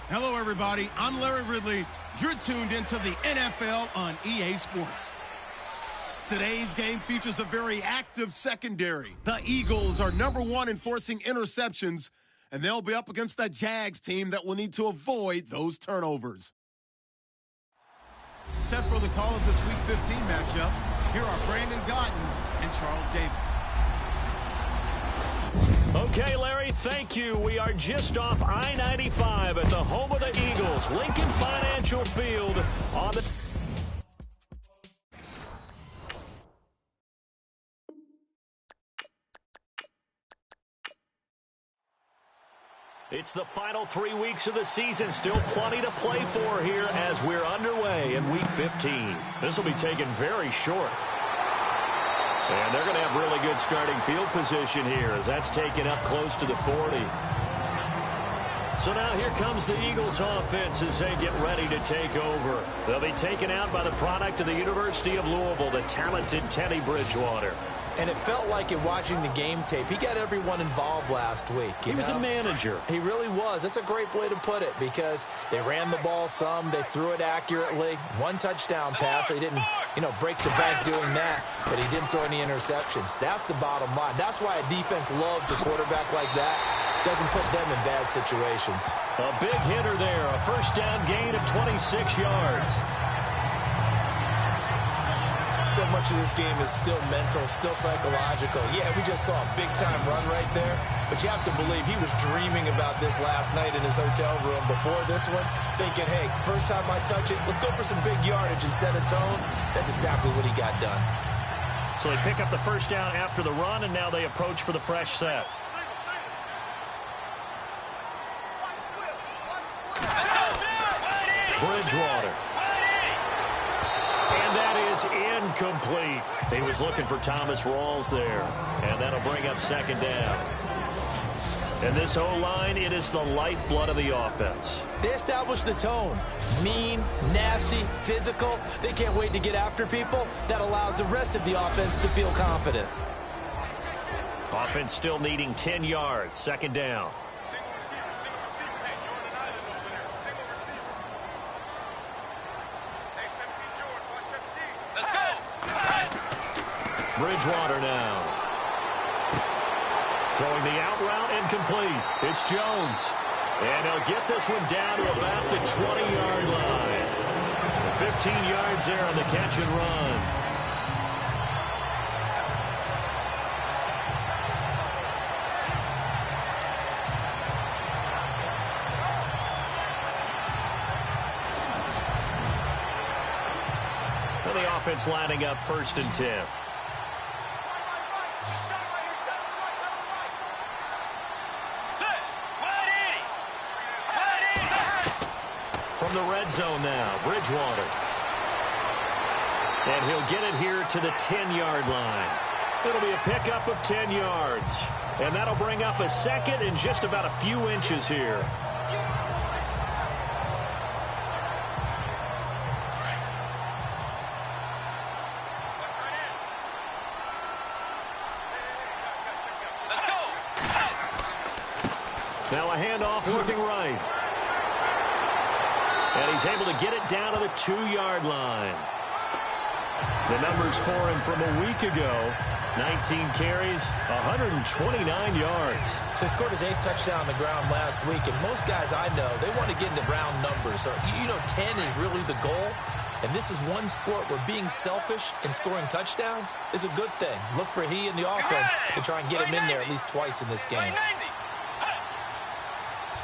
Hello, everybody. I'm Larry Ridley. You're tuned into the NFL on EA Sports. Today's game features a very active secondary. The Eagles are #1 in forcing interceptions, and they'll be up against the Jags team that will need to avoid those turnovers. Set for the call of this Week 15 matchup, here are Brandon Gaudin and Charles Davis. Okay, Larry, thank you. We are just off I-95 at the home of the Eagles, Lincoln Financial Field on the... It's the final 3 weeks of the season. Still plenty to play for here as we're underway in Week 15. This will be taken very short. And they're going to have really good starting field position here as that's taken up close to the 40. So now here comes the Eagles offense as they get ready to take over. They'll be taken out by the product of the University of Louisville, the talented Teddy Bridgewater. And it felt like it watching the game tape. He got everyone involved last week. He was a manager. He really was. That's a great way to put it because they ran the ball some. They threw it accurately. One touchdown pass. So he didn't, break the bank doing that, but he didn't throw any interceptions. That's the bottom line. That's why a defense loves a quarterback like that. Doesn't put them in bad situations. A big hitter there. A first down gain of 26 yards. So much of this game is still mental, still psychological. Yeah, we just saw a big-time run right there, but you have to believe he was dreaming about this last night in his hotel room before this one, thinking, hey, first time I touch it, let's go for some big yardage and set a tone. That's exactly what he got done. So they pick up the first down after the run, and now they approach for the fresh set. Bridgewater. And that is incomplete. He was looking for Thomas Rawls there. And that'll bring up second down. And this O-line, it is the lifeblood of the offense. They establish the tone. Mean, nasty, physical. They can't wait to get after people. That allows the rest of the offense to feel confident. Offense still needing 10 yards. Second down. Bridgewater now. Throwing the out route incomplete. It's Jones. And he'll get this one down to about the 20-yard line. 15 yards there on the catch and run. And the offense lining up 1st and 10. From the red zone now, Bridgewater. And he'll get it here to the 10-yard line. It'll be a pickup of 10 yards. And that'll bring up a second and just about a few inches here. Now a handoff looking right. And he's able to get it down to the 2-yard line. The numbers for him from a week ago, 19 carries, 129 yards. So he scored his 8th touchdown on the ground last week, and most guys I know, they want to get into round numbers. So, 10 is really the goal. And this is one sport where being selfish and scoring touchdowns is a good thing. Look for he and the offense to try and get him in there at least twice in this game.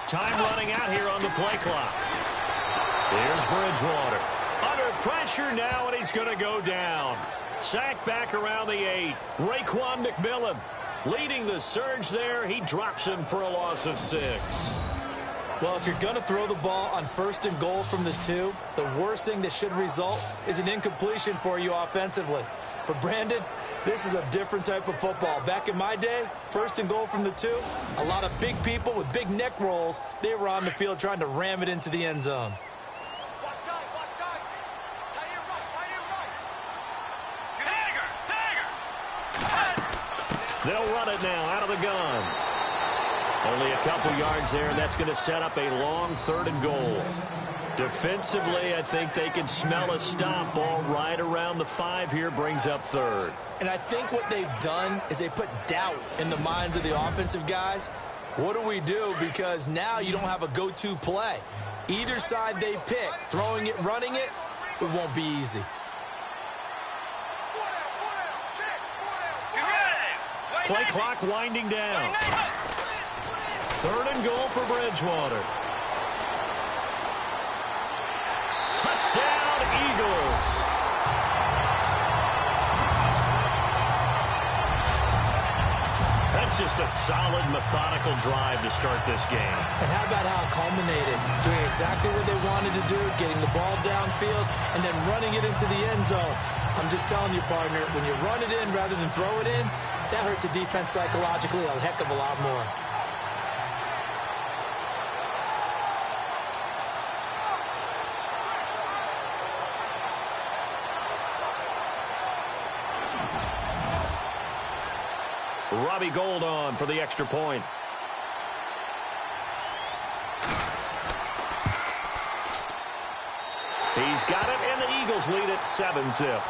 Time running out here on the play clock. Here's Bridgewater. Under pressure now, and he's going to go down. Sacked back around the 8. Raekwon McMillan leading the surge there. He drops him for a loss of 6. Well, if you're going to throw the ball on 1st and goal from the 2, the worst thing that should result is an incompletion for you offensively. But, Brandon, this is a different type of football. Back in my day, 1st and goal from the 2, a lot of big people with big neck rolls, they were on the field trying to ram it into the end zone. They'll run it now out of the gun. Only a couple yards there, and that's going to set up a long 3rd and goal. Defensively, I think they can smell a stop. Ball right around the 5 here, brings up 3rd. And I think what they've done is they put doubt in the minds of the offensive guys. What do we do? Because now you don't have a go-to play. Either side they pick, throwing it, running it, it won't be easy. Play clock winding down. 3rd and goal for Bridgewater. Touchdown, Eagles. That's just a solid, methodical drive to start this game. And how about how it culminated? Doing exactly what they wanted to do, getting the ball downfield, and then running it into the end zone. I'm just telling you, partner, when you run it in rather than throw it in, that hurts a defense psychologically a heck of a lot more. Robbie Gould on for the extra point. He's got it, and the Eagles lead at 7-zip.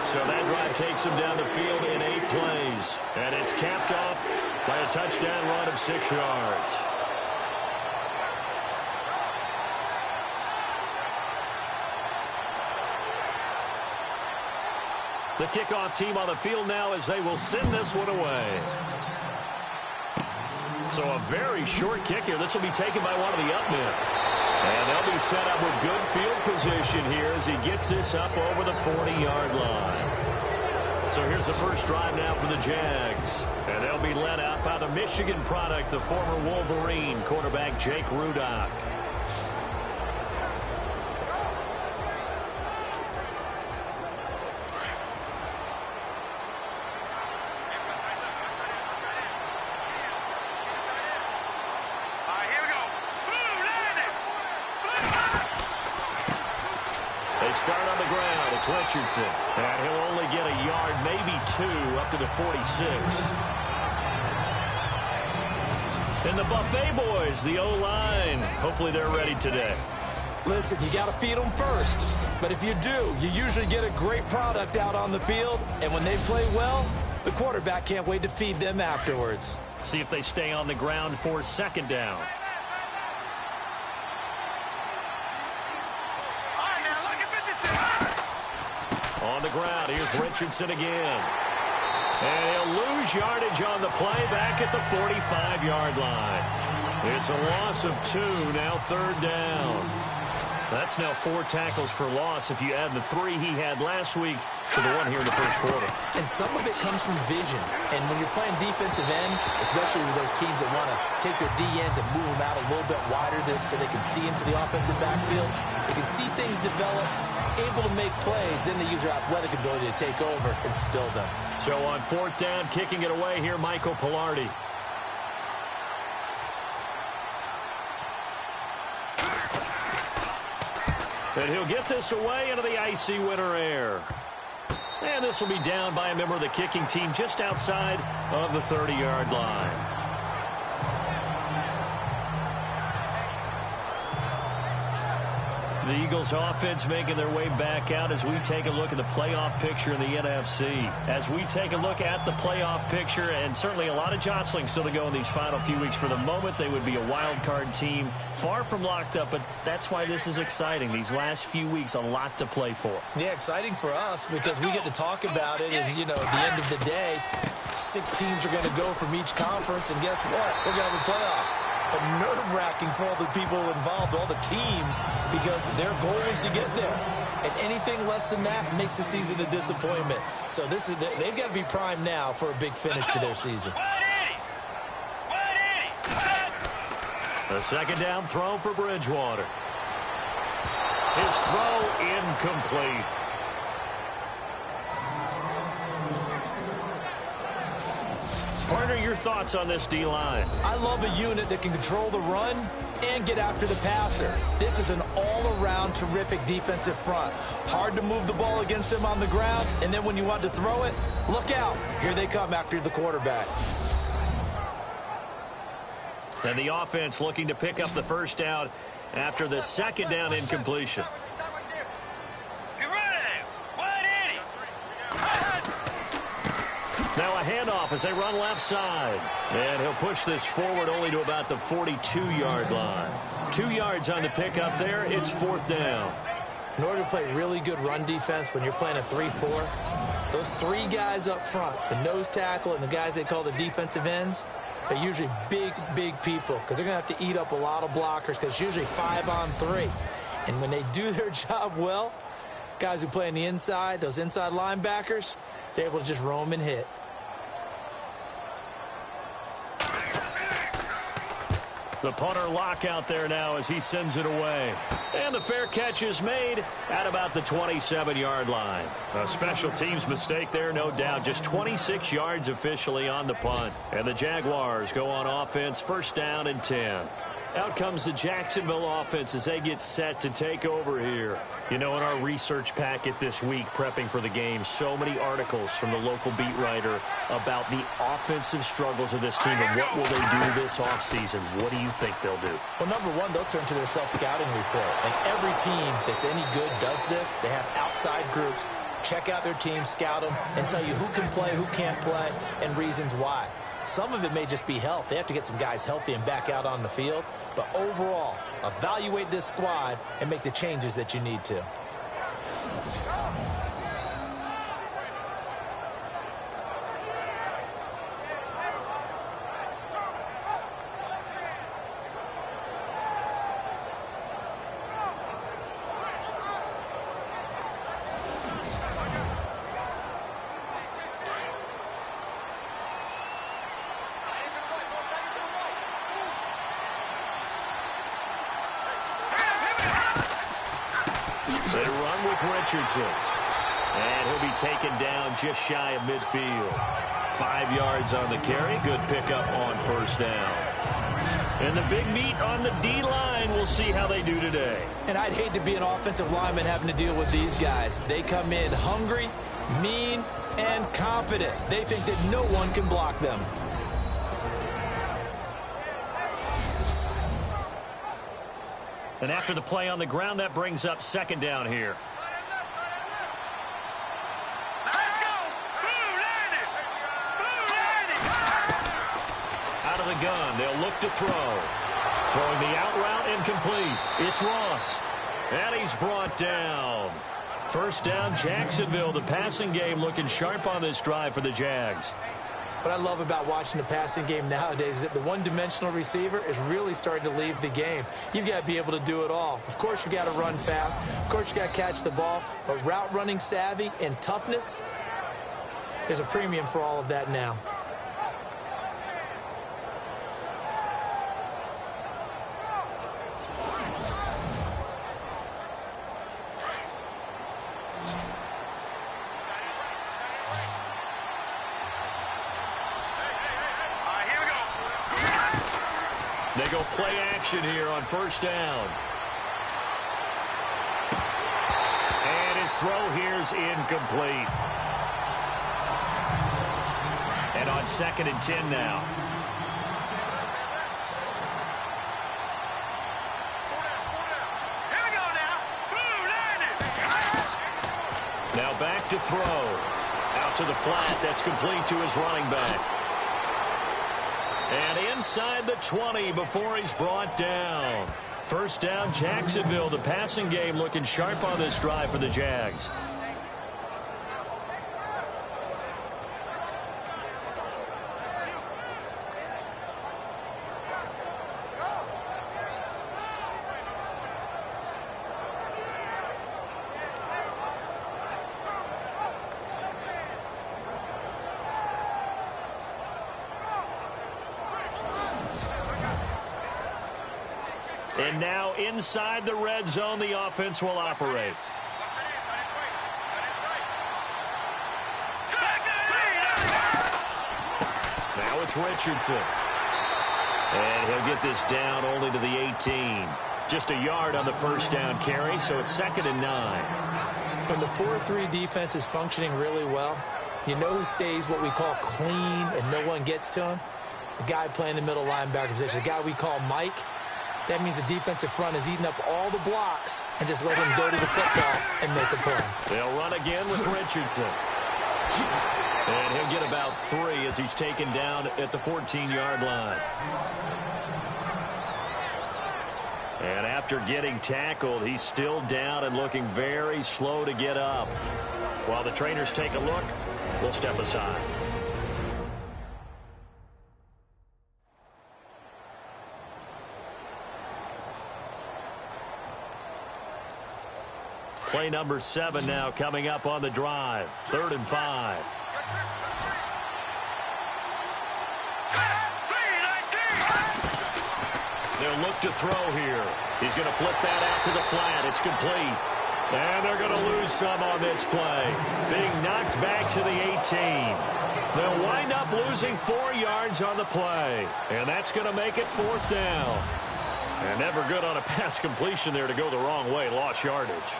So that drive takes him down the field in 8 plays. And it's capped off by a touchdown run of 6 yards. The kickoff team on the field now as they will send this one away. So a very short kick here. This will be taken by one of the up men. And they'll be set up with good field position here as he gets this up over the 40-yard line. So here's the first drive now for the Jags. And they'll be led out by the Michigan product, the former Wolverine quarterback Jake Rudock. Start on the ground. It's Richardson. And he'll only get a yard, maybe 2, up to the 46. And the Buffet boys, the O-line. Hopefully they're ready today. Listen, you got to feed them first. But if you do, you usually get a great product out on the field. And when they play well, the quarterback can't wait to feed them afterwards. See if they stay on the ground for 2nd down. On the ground, here's Richardson again. And he'll lose yardage on the play back at the 45-yard line. It's a loss of 2, now 3rd down. That's now 4 tackles for loss if you add the 3 he had last week to the 1 here in the first quarter. And some of it comes from vision. And when you're playing defensive end, especially with those teams that want to take their D-ends and move them out a little bit wider so they can see into the offensive backfield, they can see things develop, able to make plays, then they use their athletic ability to take over and spill them. So on 4th down, kicking it away here, Michael Pilardi. And he'll get this away into the icy winter air. And this will be down by a member of the kicking team just outside of the 30-yard line. The Eagles offense making their way back out as we take a look at the playoff picture in the NFC. As we take a look at the playoff picture, and certainly a lot of jostling still to go in these final few weeks. For the moment, they would be a wild card team, far from locked up, but that's why this is exciting. These last few weeks, a lot to play for. Yeah, exciting for us because we get to talk about it, and, you know, at the end of the day, 6 teams are going to go from each conference, and guess what? We're going to have the playoffs. But nerve-wracking for all the people involved, all the teams, because their goal is to get there. And anything less than that makes the season a disappointment. So they've got to be primed now for a big finish to their season. A second down throw for Bridgewater. His throw incomplete. Partner, your thoughts on this D-line? I love a unit that can control the run and get after the passer. This is an all-around terrific defensive front. Hard to move the ball against them on the ground, and then when you want to throw it, look out. Here they come after the quarterback. And the offense looking to pick up the first down after the second down incompletion. Now a handoff as they run left side. And he'll push this forward only to about the 42-yard line. 2 yards on the pickup there. It's 4th down. In order to play really good run defense when you're playing a 3-4, those 3 guys up front, the nose tackle and the guys they call the defensive ends, they're usually big, big people because they're going to have to eat up a lot of blockers because it's usually 5-on-3. And when they do their job well, guys who play on the inside, those inside linebackers, they're able to just roam and hit. The punter lock out there now as he sends it away. And the fair catch is made at about the 27-yard line. A special teams mistake there, no doubt. Just 26 yards officially on the punt. And the Jaguars go on offense, 1st down and 10. Out comes the Jacksonville offense as they get set to take over here. You know, in our research packet this week, prepping for the game, so many articles from the local beat writer about the offensive struggles of this team and what will they do this offseason. What do you think they'll do? Well, number one, they'll turn to their self-scouting report. And every team that's any good does this. They have outside groups. Check out their team, scout them, and tell you who can play, who can't play, and reasons why. Some of it may just be health. They have to get some guys healthy and back out on the field. But overall, evaluate this squad and make the changes that you need to. They run with Richardson. And he'll be taken down just shy of midfield. 5 yards on the carry. Good pickup on 1st down. And the big meat on the D-line. We'll see how they do today. And I'd hate to be an offensive lineman having to deal with these guys. They come in hungry, mean, and confident. They think that no one can block them. And after the play on the ground, that brings up 2nd down here. Let's go! Out of the gun, they'll look to throw. Throwing the out route incomplete. It's Ross. And he's brought down. 1st down, Jacksonville. The passing game looking sharp on this drive for the Jags. What I love about watching the passing game nowadays is that the one-dimensional receiver is really starting to leave the game. You've got to be able to do it all. Of course, you got to run fast. Of course, you got to catch the ball. But route running savvy and toughness, there's a premium for all of that now. They go play action here on 1st down. And his throw here's incomplete. And on 2nd and 10 now. Here we go now. Now back to throw. Out to the flat. That's complete to his running back. And inside the 20 before he's brought down. First down, Jacksonville. The passing game looking sharp on this drive for the Jags. And now inside the red zone, the offense will operate. Now it's Richardson. And he'll get this down only to the 18. Just a yard on the first down carry, so it's 2nd and 9. When the 4-3 defense is functioning really well, you know who stays what we call clean and no one gets to him? The guy playing the middle linebacker position, the guy we call Mike. That means the defensive front is eating up all the blocks and just let him go to the football and make a play. They'll run again with Richardson. And he'll get about 3 as he's taken down at the 14-yard line. And after getting tackled, he's still down and looking very slow to get up. While the trainers take a look, we'll step aside. Play number 7 now coming up on the drive. 3rd and 5. They'll look to throw here. He's going to flip that out to the flat. It's complete. And they're going to lose some on this play. Being knocked back to the 18. They'll wind up losing 4 yards on the play. And that's going to make it 4th down. And never good on a pass completion there to go the wrong way. Lost yardage.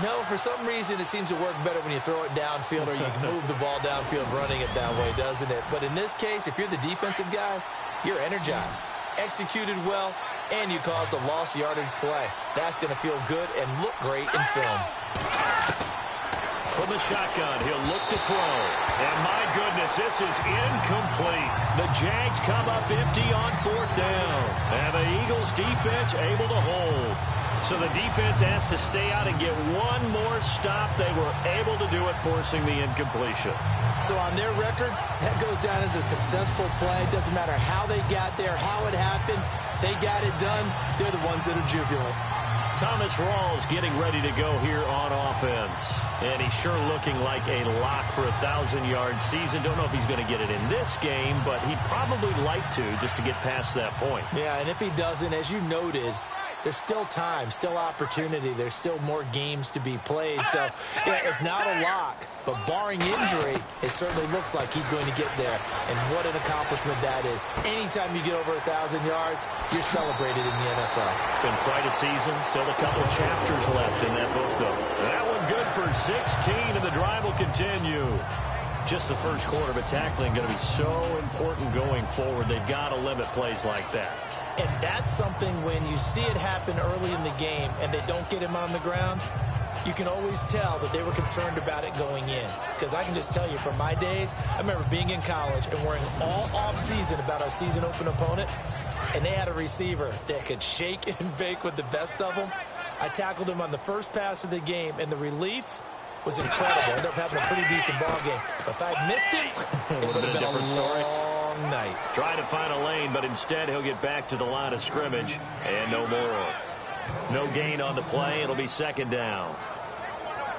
No, for some reason it seems to work better when you throw it downfield or you can move the ball downfield running it that way, doesn't it? But in this case, if you're the defensive guys, you're energized, executed well, and you caused a lost yardage play. That's going to feel good and look great in film. From the shotgun, he'll look to throw. And my goodness, this is incomplete. The Jags come up empty on 4th down. And the Eagles defense able to hold. So the defense has to stay out and get one more stop. They were able to do it, forcing the incompletion. So on their record, that goes down as a successful play. Doesn't matter how they got there, how it happened. They got it done. They're the ones that are jubilant. Thomas Rawls getting ready to go here on offense. And he's sure looking like a lock for a 1,000-yard season. Don't know if he's going to get it in this game, but he'd probably like to just to get past that point. Yeah, and if he doesn't, as you noted, there's still time, still opportunity. There's still more games to be played. So, yeah, it's not a lock. But barring injury, it certainly looks like he's going to get there. And what an accomplishment that is. Anytime you get over 1,000 yards, you're celebrated in the NFL. It's been quite a season. Still a couple chapters left in that book, though. That one good for 16, and the drive will continue. Just the first quarter, but tackling going to be so important going forward. They've got to limit plays like that. And that's something when you see it happen early in the game and they don't get him on the ground, you can always tell that they were concerned about it going in. Because I can just tell you from my days, I remember being in college and worrying all off-season about our season open opponent, and they had a receiver that could shake and bake with the best of them. I tackled him on the first pass of the game, and the relief was incredible. I ended up having a pretty decent ball game. But if I'd missed him, it would have been a different story. Night. Trying to find a lane, but instead he'll get back to the line of scrimmage, and no more. No gain on the play. It'll be 2nd down.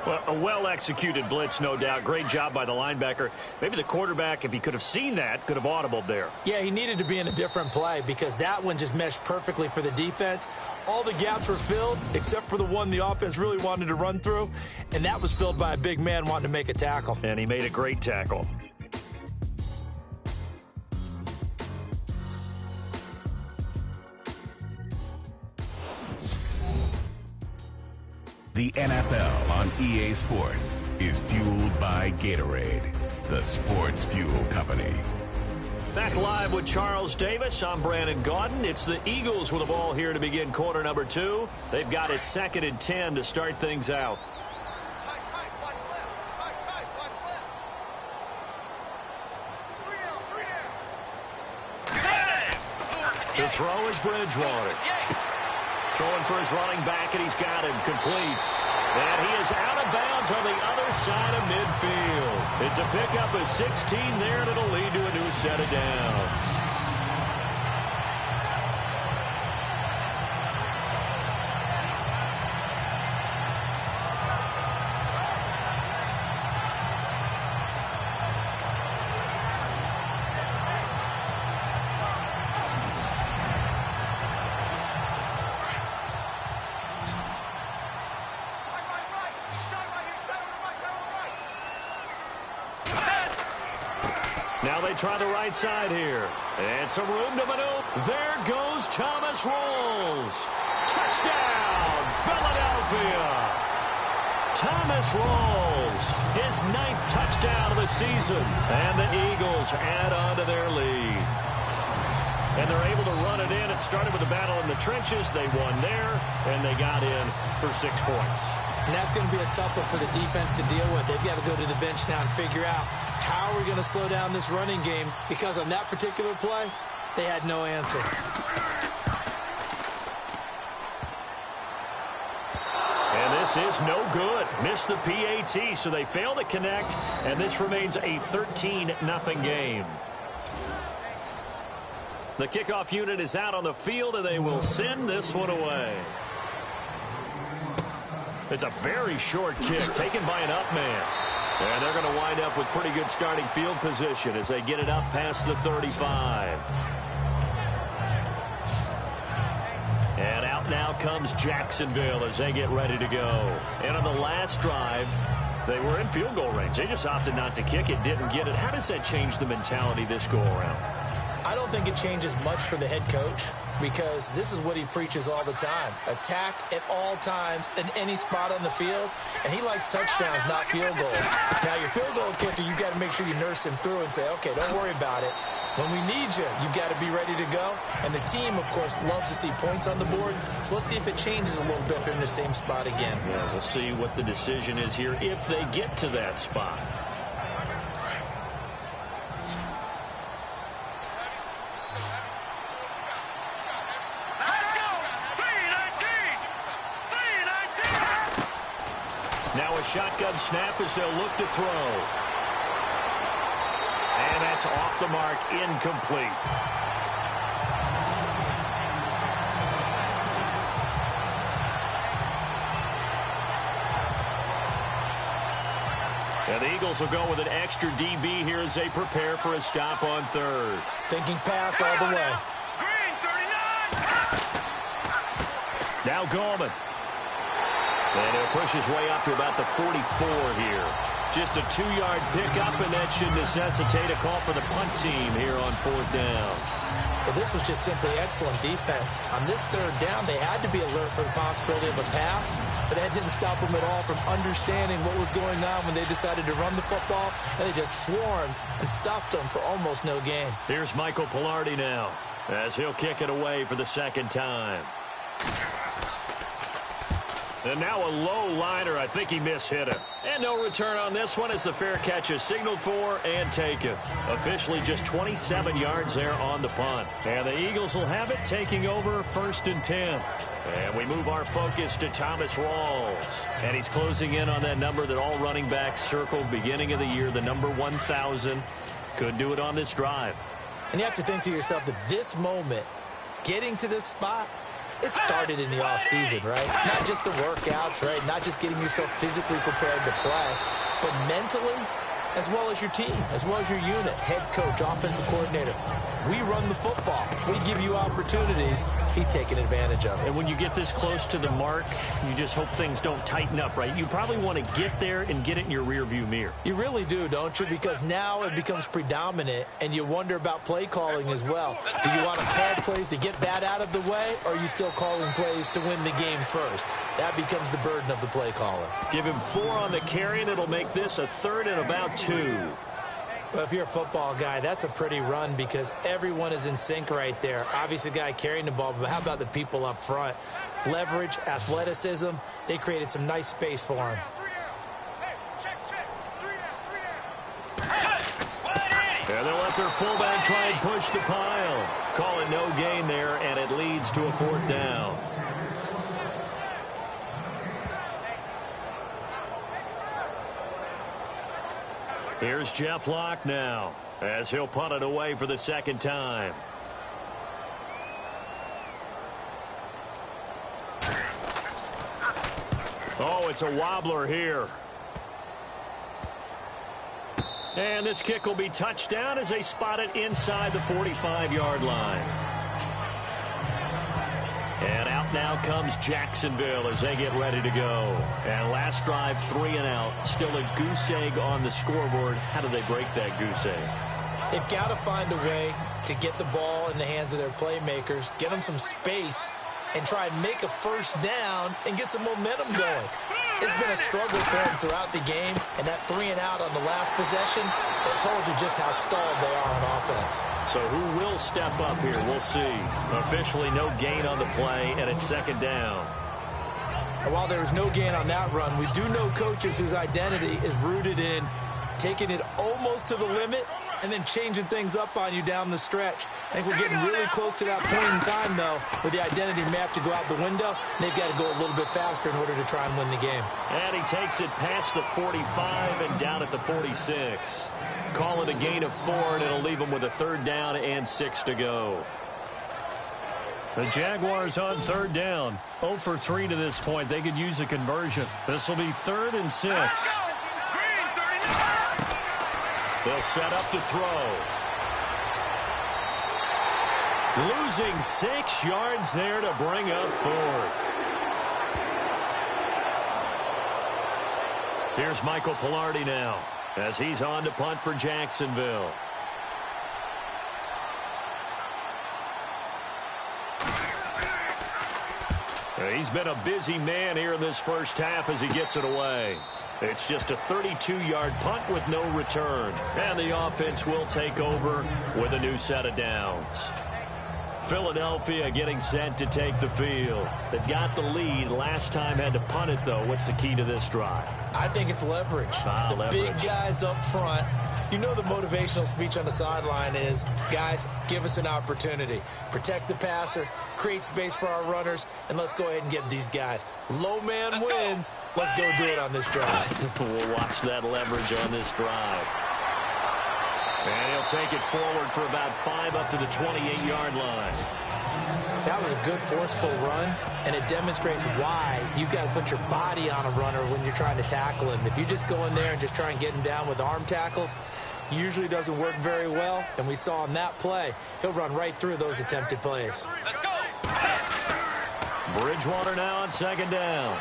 Well, a well-executed blitz, no doubt. Great job by the linebacker. Maybe the quarterback, if he could have seen that, could have audibled there. Yeah, he needed to be in a different play because that one just meshed perfectly for the defense. All the gaps were filled except for the one the offense really wanted to run through, and that was filled by a big man wanting to make a tackle. And he made a great tackle. The NFL on EA Sports is fueled by Gatorade, the sports fuel company. Back live with Charles Davis. I'm Brandon Gaudin. It's the Eagles with the ball here to begin quarter number 2. They've got it 2nd and 10 to start things out. To throw is Bridgewater. Throwing for his running back, and he's got him complete. And he is out of bounds on the other side of midfield. It's a pickup of 16 there, and it'll lead to a new set of downs. Now they try the right side here. And some room to maneuver. There goes Thomas Rawls. Touchdown, Philadelphia. Thomas Rawls, his 9th touchdown of the season. And the Eagles add on to their lead. And they're able to run it in. It started with a battle in the trenches. They won there, and they got in for 6 points. And that's going to be a tough one for the defense to deal with. They've got to go to the bench now and figure out how are we going to slow down this running game, because on that particular play, they had no answer. And this is no good. Missed the PAT, so they fail to connect, and this remains a 13-0 game. The kickoff unit is out on the field, and they will send this one away. It's a very short kick taken by an up man. And they're going to wind up with pretty good starting field position as they get it up past the 35. And out now comes Jacksonville as they get ready to go. And on the last drive, they were in field goal range. They just opted not to kick it, didn't get it. How does that change the mentality this go-around? I don't think it changes much for the head coach, because this is what he preaches all the time. Attack at all times in any spot on the field, and he likes touchdowns, not field goals. Now, your field goal kicker, you've got to make sure you nurse him through and say, okay, don't worry about it. When we need you, you've got to be ready to go. And the team, of course, loves to see points on the board, so let's see if it changes a little bit if they're in the same spot again. Yeah, we'll see what the decision is here if they get to that spot. Now a shotgun snap as they'll look to throw. And that's off the mark, incomplete. And the Eagles will go with an extra DB here as they prepare for a stop on third. Thinking pass all the way. Now Gallman. And he'll push his way up to about the 44 here. Just a 2-yard pickup, and that should necessitate a call for the punt team here on 4th down. Well, this was just simply excellent defense. On this 3rd down, they had to be alert for the possibility of a pass, but that didn't stop them at all from understanding what was going on when they decided to run the football, and they just swarmed and stuffed them for almost no gain. Here's Michael Pilardi now as he'll kick it away for the 2nd time. And now a low liner. I think he mishit him. And no return on this one as the fair catch is signaled for and taken. Officially just 27 yards there on the punt. And the Eagles will have it, taking over 1st and 10. And we move our focus to Thomas Rawls. And he's closing in on that number that all running backs circled beginning of the year, the number 1,000. Could do it on this drive. And you have to think to yourself that this moment, getting to this spot, it started in the offseason, right? Not just the workouts, right? Not just getting yourself physically prepared to play, but mentally, as well as your team, as well as your unit, head coach, offensive coordinator. We run the football. We give you opportunities. He's taking advantage of it. And when you get this close to the mark, you just hope things don't tighten up, right? You probably want to get there and get it in your rearview mirror. You really do, don't you? Because now it becomes predominant, and you wonder about play calling as well. Do you want to call plays to get that out of the way, or are you still calling plays to win the game first? That becomes the burden of the play caller. Give him 4 on the carry, and it'll make this a 3rd and about 2. Well, if you're a football guy, that's a pretty run because everyone is in sync right there. Obviously, the guy carrying the ball, but how about the people up front? Leverage, athleticism, they created some nice space for him. And they'll let their fullback try and push the pile. Call it no gain there, and it leads to a 4th down. Here's Jeff Locke now, as he'll punt it away for the 2nd time. Oh, it's a wobbler here. And this kick will be touched down as they spot it inside the 45-yard line. And out now comes Jacksonville as they get ready to go. And last drive, 3 and out. Still a goose egg on the scoreboard. How do they break that goose egg? They've got to find a way to get the ball in the hands of their playmakers, get them some space, and try and make a 1st down and get some momentum going. It's been a struggle for them throughout the game, and that 3 and out on the last possession, it told you just how stalled they are on offense. So who will step up here? We'll see. Officially no gain on the play, and it's 2nd down. And while there was no gain on that run, we do know coaches whose identity is rooted in taking it almost to the limit and then changing things up on you down the stretch. I think we're getting really close to that point in time, though, where the identity map to go out the window, and they've got to go a little bit faster in order to try and win the game. And he takes it past the 45 and down at the 46. Call it a gain of 4, and it'll leave them with a 3rd down and 6 to go. The Jaguars on 3rd down. 0 for 3 to this point. They could use a conversion. This will be 3rd and 6. They'll set up to throw. Losing 6 yards there to bring up 4th. Here's Michael Pilardi now as he's on to punt for Jacksonville. He's been a busy man here in this 1st half as he gets it away. It's just a 32-yard punt with no return. And the offense will take over with a new set of downs. Philadelphia getting set to take the field. They've got the lead. Last time had to punt it, though. What's the key to this drive? I think it's leverage. Leverage. Big guys up front. You know the motivational speech on the sideline is, guys, give us an opportunity. Protect the passer, create space for our runners, and let's go ahead and get these guys. Low man wins. Let's go do it on this drive. We'll watch that leverage on this drive. And he'll take it forward for about 5 up to the 28-yard line. That was a good forceful run, and it demonstrates why you've got to put your body on a runner when you're trying to tackle him. If you just go in there and just try and get him down with arm tackles, usually doesn't work very well, and we saw on that play, he'll run right through those attempted plays. Let's go. Bridgewater now on 2nd down.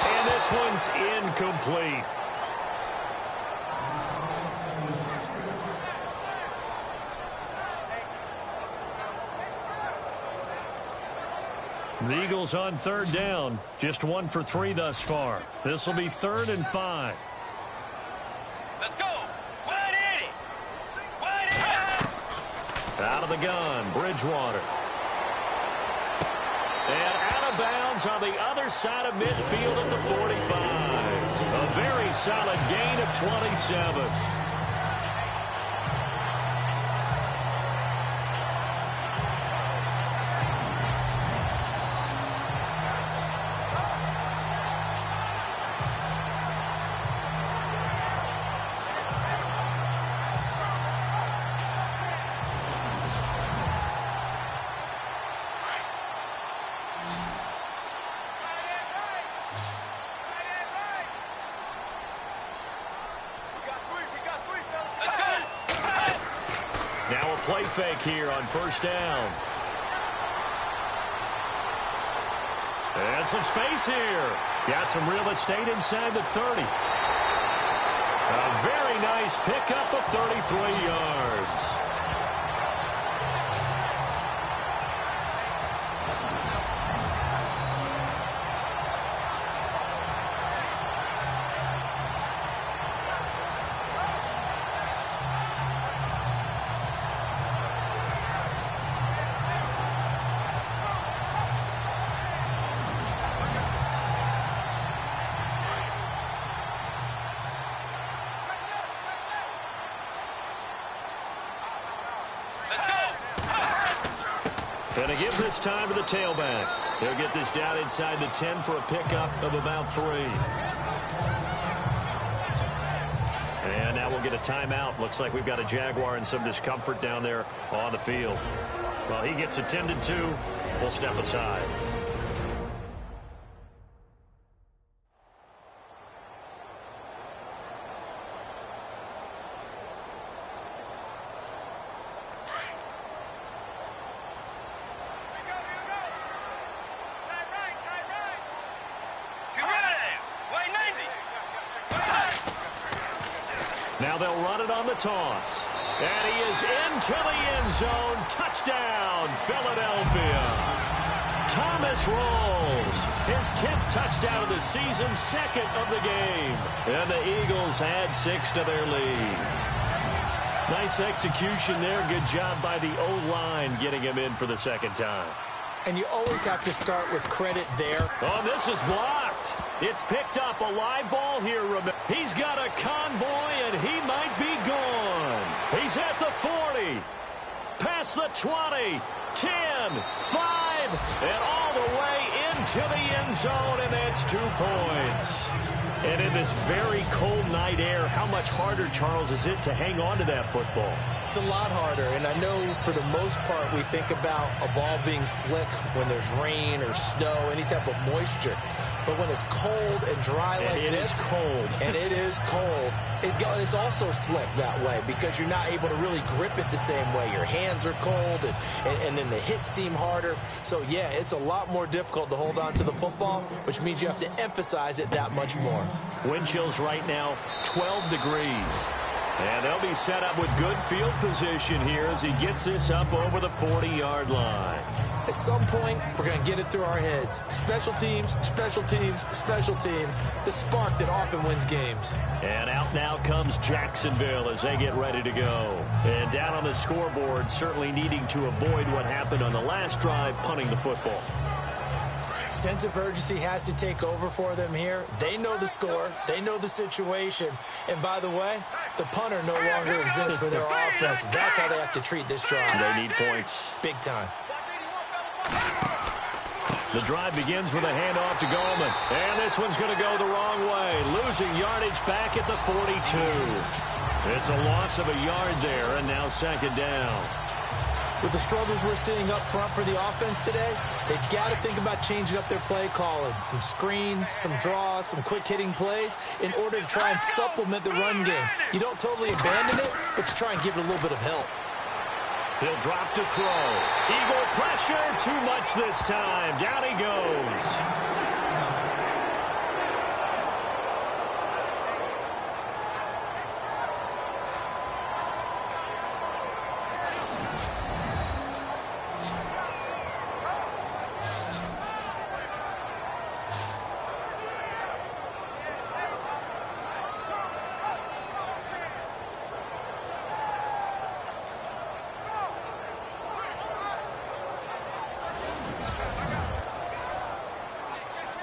And this one's incomplete. The Eagles on 3rd down. Just 1 for 3 thus far. This will be 3rd and 5. Let's go. Wide Out of the gun, Bridgewater. And out of bounds on the other side of midfield at the 45. A very solid gain of 27. Now a play fake here on 1st down. And some space here. Got some real estate inside the 30. A very nice pickup of 33 yards. And a give this time to the tailback. He'll get this down inside the 10 for a pickup of about 3. And now we'll get a timeout. Looks like we've got a Jaguar in some discomfort down there on the field. Well, he gets attended to. We'll step aside. Now they'll run it on the toss. And he is into the end zone. Touchdown, Philadelphia. Thomas rolls. His 10th touchdown of the season, 2nd of the game. And the Eagles add 6 to their lead. Nice execution there. Good job by the O-line getting him in for the 2nd time. And you always have to start with credit there. Oh, this is blocked. It's picked up a live ball here. He's got a convoy, and he might be gone. He's at the 40, past the 20, 10, 5, and all the way into the end zone, and that's 2 points. And in this very cold night air, how much harder, Charles, is it to hang on to that football? It's a lot harder, and I know for the most part we think about a ball being slick when there's rain or snow, any type of moisture. But when it's cold and dry like this, it is cold. And it is cold, it's also slick that way because you're not able to really grip it the same way. Your hands are cold, and then the hits seem harder. So, yeah, it's a lot more difficult to hold on to the football, which means you have to emphasize it that much more. Wind chills right now, 12 degrees. And they'll be set up with good field position here as he gets this up over the 40-yard line. At some point, we're going to get it through our heads. Special teams, special teams, special teams. The spark that often wins games. And out now comes Jacksonville as they get ready to go. And down on the scoreboard, certainly needing to avoid what happened on the last drive, punting the football. Sense of urgency has to take over for them here. They know the score. They know the situation. And by the way, the punter no longer exists for their offense. That's how they have to treat this drive. They need points. Big time. The drive begins with a handoff to Gallman. And this one's going to go the wrong way. Losing yardage back at the 42. It's a loss of a yard there, and now 2nd down. With the struggles we're seeing up front for the offense today, they've got to think about changing up their play calling. Some screens, some draws, some quick-hitting plays in order to try and supplement the run game. You don't totally abandon it, but you try and give it a little bit of help. He'll drop to throw. Eagle pressure, too much this time. Down he goes.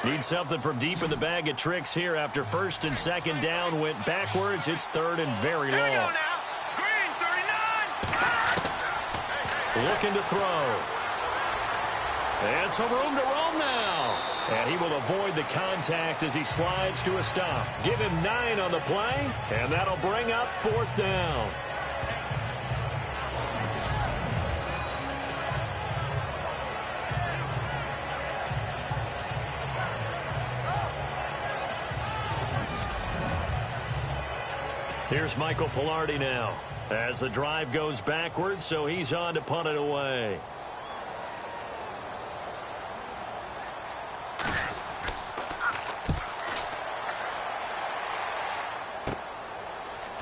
Need something from deep in the bag of tricks here after 1st and 2nd down went backwards. It's 3rd and very long. Green 39. Looking to throw. And some room to roam now. And he will avoid the contact as he slides to a stop. Give him 9 on the play, and that'll bring up 4th down. Here's Michael Pilardi now as the drive goes backwards, so he's on to punt it away.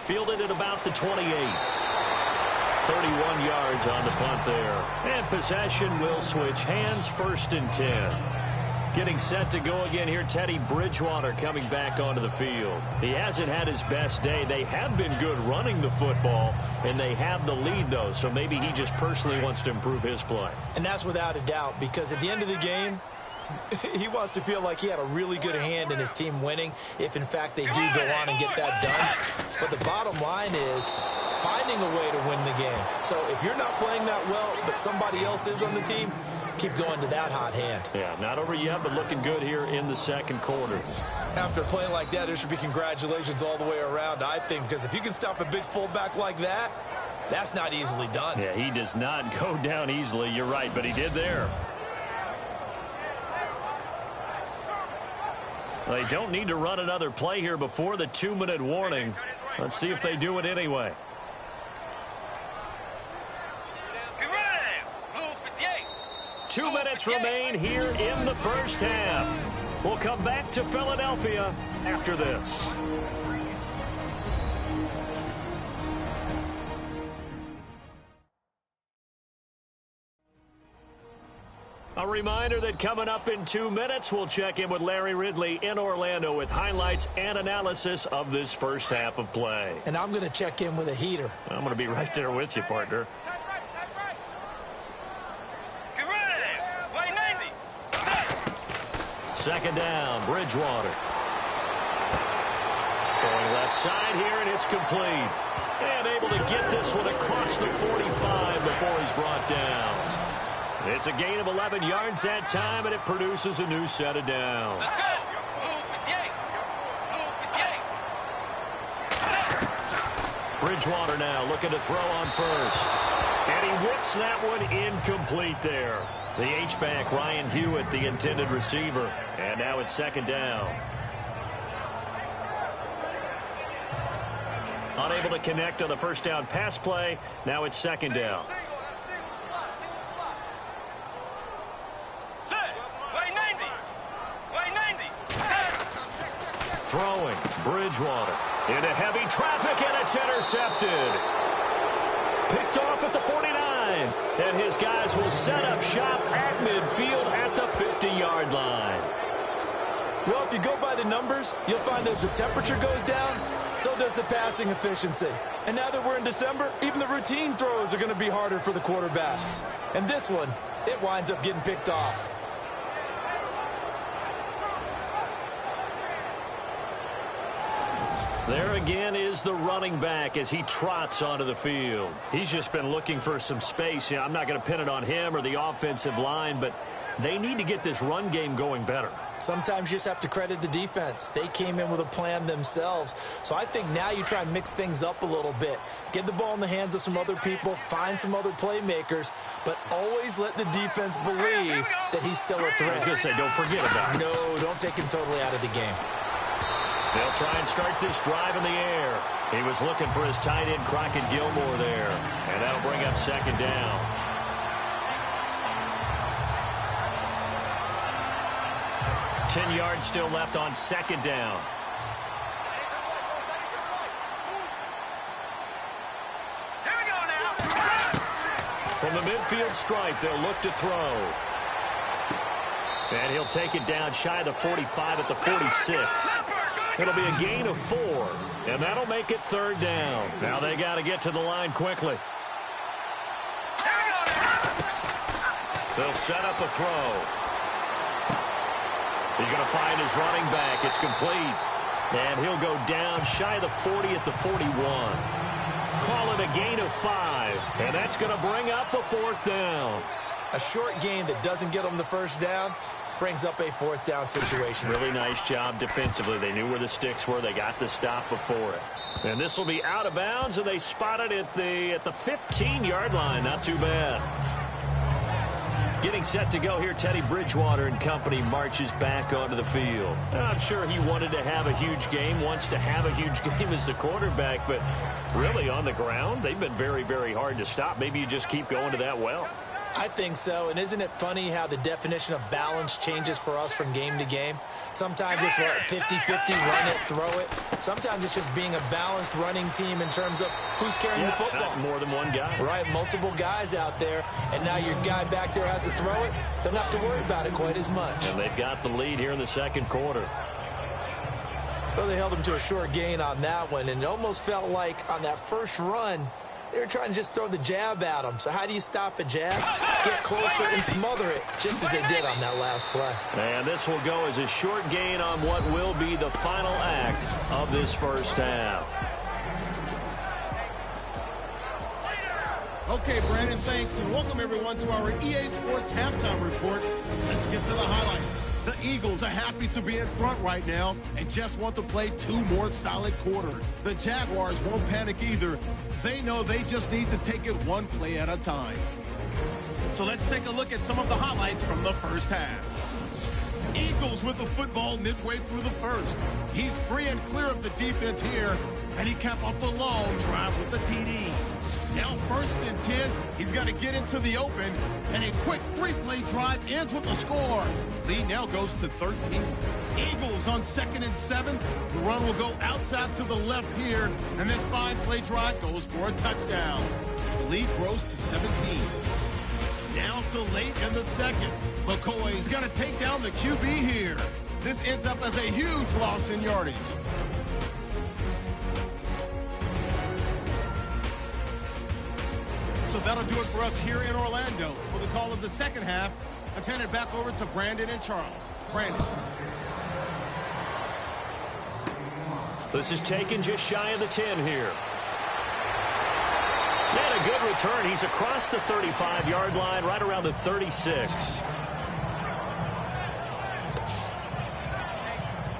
Fielded at about the 28. 31 yards on the punt there. And possession will switch hands, 1st and 10. Getting set to go again here, Teddy Bridgewater coming back onto the field. He hasn't had his best day. They have been good running the football, and they have the lead, though, so maybe he just personally wants to improve his play. And that's without a doubt, because at the end of the game, He wants to feel like he had a really good hand in his team winning, if in fact they do go on and get that done. But the bottom line is finding a way to win the game. So if you're not playing that well, but somebody else is on the team, keep going to that hot hand. Yeah, not over yet, but looking good here in the second quarter. After a play like that, there should be congratulations all the way around, I think, because if you can stop a big fullback like that, that's not easily done. Yeah, he does not go down easily. You're right, but he did there. They don't need to run another play here before the 2-minute warning. Let's see if they do it anyway. 2 minutes remain here in the first half. We'll come back to Philadelphia after this. A reminder that coming up in 2 minutes, we'll check in with Larry Ridley in Orlando with highlights and analysis of this first half of play. And I'm going to check in with a heater. I'm going to be right there with you, partner. Second down, Bridgewater. Throwing left side here, and it's complete. And able to get this one across the 45 before he's brought down. It's a gain of 11 yards that time, and it produces a new set of downs. Bridgewater now looking to throw on first. And he whips that one incomplete there. The H-back, Ryan Hewitt, the intended receiver. And now it's second down. Unable to connect on the first down pass play. Now it's second down. Throwing, Bridgewater into heavy traffic, and it's intercepted. Picked off at the 49, and his guys will set up shop at midfield at the 50-yard line. Well, if you go by the numbers, you'll find as the temperature goes down, so does the passing efficiency. And now that we're in December, even the routine throws are going to be harder for the quarterbacks. And this one, it winds up getting picked off. There again is the running back as he trots onto the field. He's just been looking for some space. I'm not going to pin it on him or the offensive line, but they need to get this run game going better. Sometimes you just have to credit the defense. They came in with a plan themselves. So I think now you try and mix things up a little bit. Get the ball in the hands of some other people, find some other playmakers, but always let the defense believe that he's still a threat. I was going to say, don't forget about it. No, don't take him totally out of the game. They'll try and start this drive in the air. He was looking for his tight end, Crockett Gilmore, there. And that'll bring up second down. Ten yards still left on second down. From the midfield stripe, they'll look to throw. And he'll take it down shy of the 45 at the 46. It'll be a gain of 4, and that'll make it third down. Now they got to get to the line quickly. They'll set up a throw. He's going to find his running back. It's complete. And he'll go down shy of the 40 at the 41. Call it a gain of 5, and that's going to bring up a fourth down. A short gain that doesn't get them the first down brings up a fourth down situation. Really nice job defensively. They knew where the sticks were. They got the stop before it. And this will be out of bounds, and they spot it at the 15-yard line. Not too bad. Getting set to go here, Teddy Bridgewater and company marches back onto the field. I'm sure he wanted to have a huge game, wants to have a huge game as the quarterback, but really on the ground, they've been very, very hard to stop. Maybe you just keep going to that well. I think so, and isn't it funny how the definition of balance changes for us from game to game? Sometimes it's 50-50, run it, throw it. Sometimes it's just being a balanced running team in terms of who's carrying the football. More than one guy. Right, multiple guys out there, and now your guy back there has to throw it. Don't have to worry about it quite as much. And they've got the lead here in the second quarter. Well, they held him to a short gain on that one, and it almost felt like on that first run, They were trying to just throw the jab at him. So how do you stop a jab? Get closer and smother it, just as they did on that last play. And this will go as a short gain on what will be the final act of this first half. Okay, Brandon, thanks, and welcome everyone to our EA Sports Halftime Report. Let's get to the highlights. The Eagles are happy to be in front right now and just want to play 2 more solid quarters. The Jaguars won't panic either. They know they just need to take it 1 play at a time. So let's take a look at some of the highlights from the first half. Eagles with the football midway through the first. He's free and clear of the defense here, and he capped off the long drive with the TD. Now 1st and 10, he's got to get into the open, and a quick 3-play drive ends with a score. Lead now goes to 13. Eagles on 2nd and 7. The run will go outside to the left here, and this 5-play drive goes for a touchdown. The lead grows to 17. Now to late in the second. McCoy's got to take down the QB here. This ends up as a huge loss in yardage. So that'll do it for us here in Orlando. For the call of the second half, let's hand it back over to Brandon and Charles. Brandon. This is taken just shy of the 10 here. And a good return. He's across the 35-yard line, right around the 36.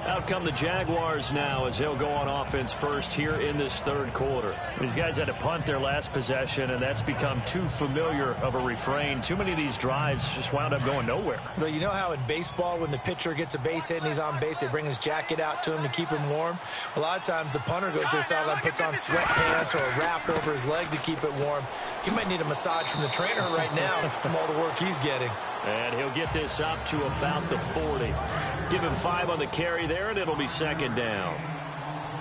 Out come the Jaguars now as they'll go on offense first here in this third quarter. These guys had to punt their last possession, and that's become too familiar of a refrain. Too many of these drives just wound up going nowhere. Well, you know how in baseball when the pitcher gets a base hit and he's on base, they bring his jacket out to him to keep him warm? A lot of times the punter goes to the sideline, puts on sweatpants or a wrap over his leg to keep it warm. He might need a massage from the trainer right now from all the work he's getting. And he'll get this up to about the 40. Give him 5 on the carry there, and it'll be 2nd down.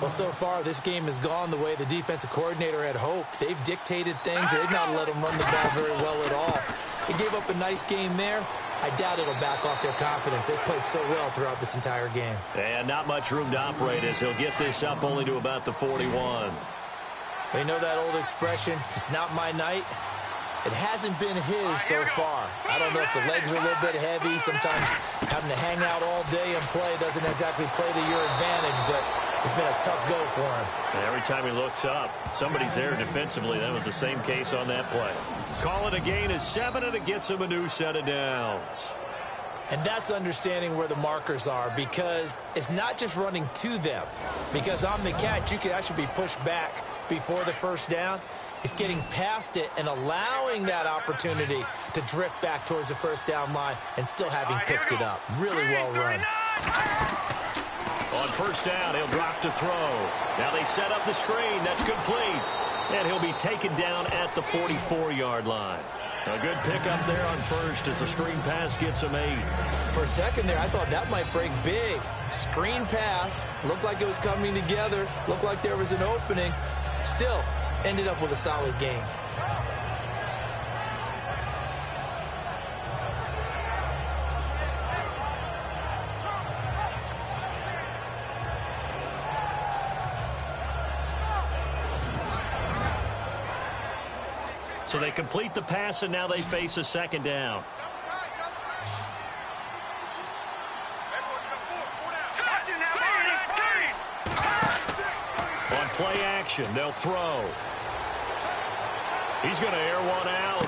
Well, so far, this game has gone the way the defensive coordinator had hoped. They've dictated things. They've not let them run the ball very well at all. They gave up a nice game there. I doubt it'll back off their confidence. They've played so well throughout this entire game. And not much room to operate as he'll get this up only to about the 41. They know that old expression, it's not my night. It hasn't been his so far. I don't know if the legs are a little bit heavy. Sometimes having to hang out all day and play doesn't exactly play to your advantage, but it's been a tough go for him. And every time he looks up, somebody's there defensively. That was the same case on that play. Call it a gain of 7, and it gets him a new set of downs. And that's understanding where the markers are, because it's not just running to them. Because on the catch, you could actually be pushed back before the first down. It's getting past it and allowing that opportunity to drift back towards the first down line and still having picked it up. Really well run. On first down, he'll drop to throw. Now they set up the screen. That's complete. And he'll be taken down at the 44-yard line. A good pickup there on first as the screen pass gets him 8. For a second there, I thought that might break big. Screen pass. Looked like it was coming together. Looked like there was an opening. Still, ended up with a solid game. So they complete the pass, and now they face a 2nd down. On play action, they'll throw. He's going to air one out.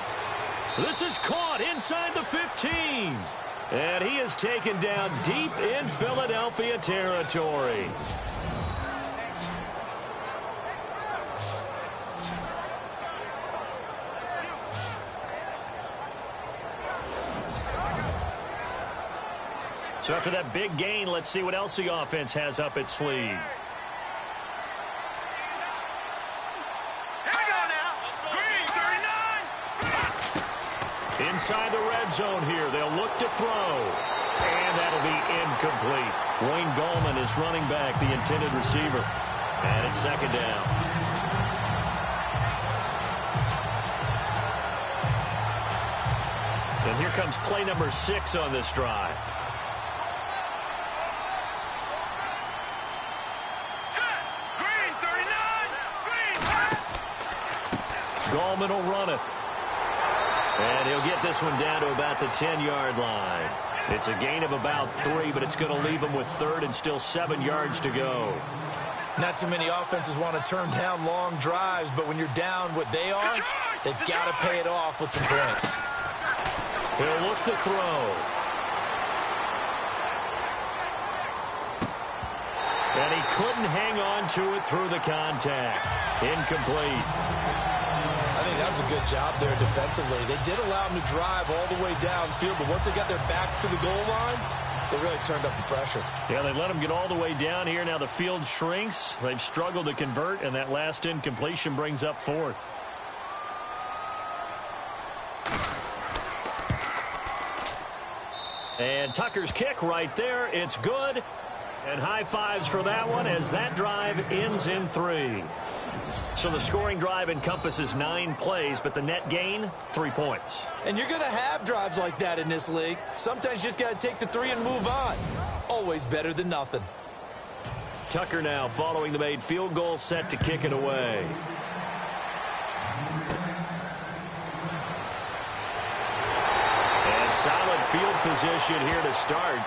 This is caught inside the 15. And he is taken down deep in Philadelphia territory. So after that big gain, let's see what else the offense has up its sleeve. Inside the red zone here, they'll look to throw. And that'll be incomplete. Wayne Gallman is running back, the intended receiver. And it's 2nd down. And here comes play number 6 on this drive. Gallman will run it. And he'll get this one down to about the 10-yard line. It's a gain of about 3, but it's going to leave him with 3rd and still 7 yards to go. Not too many offenses want to turn down long drives, but when you're down what they are, they've got to pay it off with some points. He'll look to throw. And he couldn't hang on to it through the contact. Incomplete. I think that was a good job there defensively. They did allow him to drive all the way downfield, but once they got their backs to the goal line, they really turned up the pressure. Yeah, they let him get all the way down here. Now the field shrinks. They've struggled to convert, and that last incompletion brings up 4th. And Tucker's kick right there. It's good. And high fives for that one as that drive ends in 3. So the scoring drive encompasses 9 plays, but the net gain, 3 points. And you're going to have drives like that in this league. Sometimes you just got to take the 3 and move on. Always better than nothing. Tucker now following the made field goal, set to kick it away. And solid field position here to start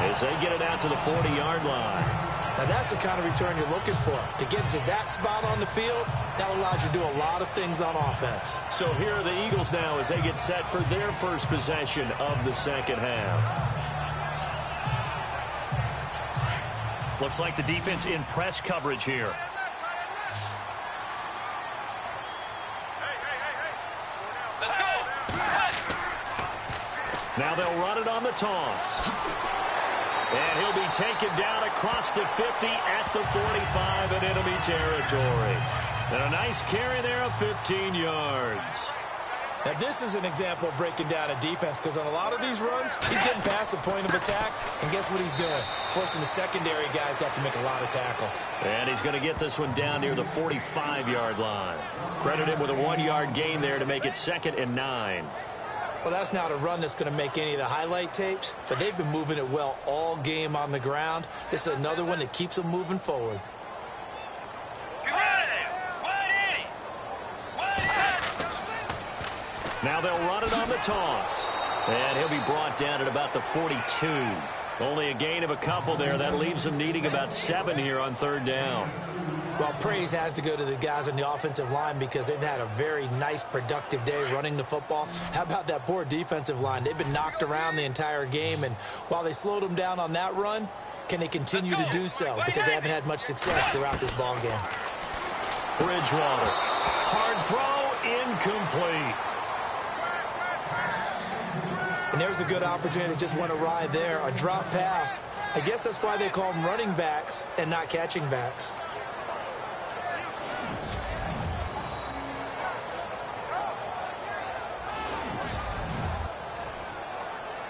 as they get it out to the 40-yard line. Now that's the kind of return you're looking for. To get to that spot on the field, that allows you to do a lot of things on offense. So here are the Eagles now as they get set for their first possession of the second half. Looks like the defense in press coverage here. Let's go. Now they'll run it on the toss. And he'll be taken down across the 50 at the 45 in enemy territory. And a nice carry there of 15 yards. Now this is an example of breaking down a defense, because on a lot of these runs, he's getting past the point of attack, and guess what he's doing? Forcing the secondary guys to have to make a lot of tackles. And he's going to get this one down near the 45-yard line. Credit him with a 1-yard gain there to make it 2nd and 9. Well, that's not a run that's going to make any of the highlight tapes, but they've been moving it well all game on the ground. This is another one that keeps them moving forward. Now they'll run it on the toss. And he'll be brought down at about the 42. Only a gain of a couple there. That leaves them needing about 7 here on 3rd down. Well, praise has to go to the guys on the offensive line because they've had a very nice, productive day running the football. How about that poor defensive line? They've been knocked around the entire game, and while they slowed them down on that run, can they continue to do so? Because they haven't had much success throughout this ball game. Bridgewater. Hard throw, incomplete. And there's a good opportunity that just went awry there. A drop pass. I guess that's why they call them running backs and not catching backs.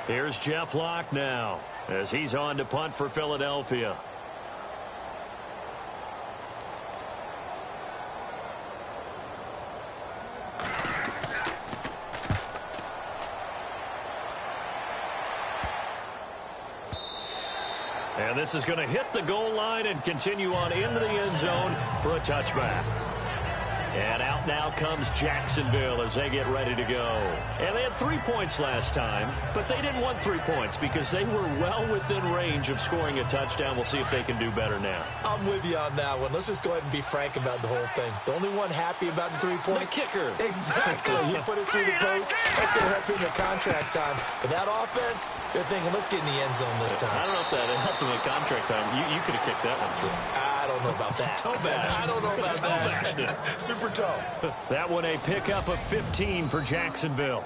Here's Jeff Locke now as he's on to punt for Philadelphia. And this is going to hit the goal line and continue on into the end zone for a touchback. And out now comes Jacksonville as they get ready to go. And they had 3 points last time, but they didn't want 3 points because they were well within range of scoring a touchdown. We'll see if they can do better now. I'm with you on that one. Let's just go ahead and be frank about the whole thing. The only one happy about the 3-point? The kicker. Exactly. He put it through the post. That's going to help him in contract time. But that offense, they're thinking, let's get in the end zone this time. I don't know if that helped him in contract time. You could have kicked that one through. I don't know about that. Toe bash. I don't know about that. Super toe. That one a pickup of 15 for Jacksonville.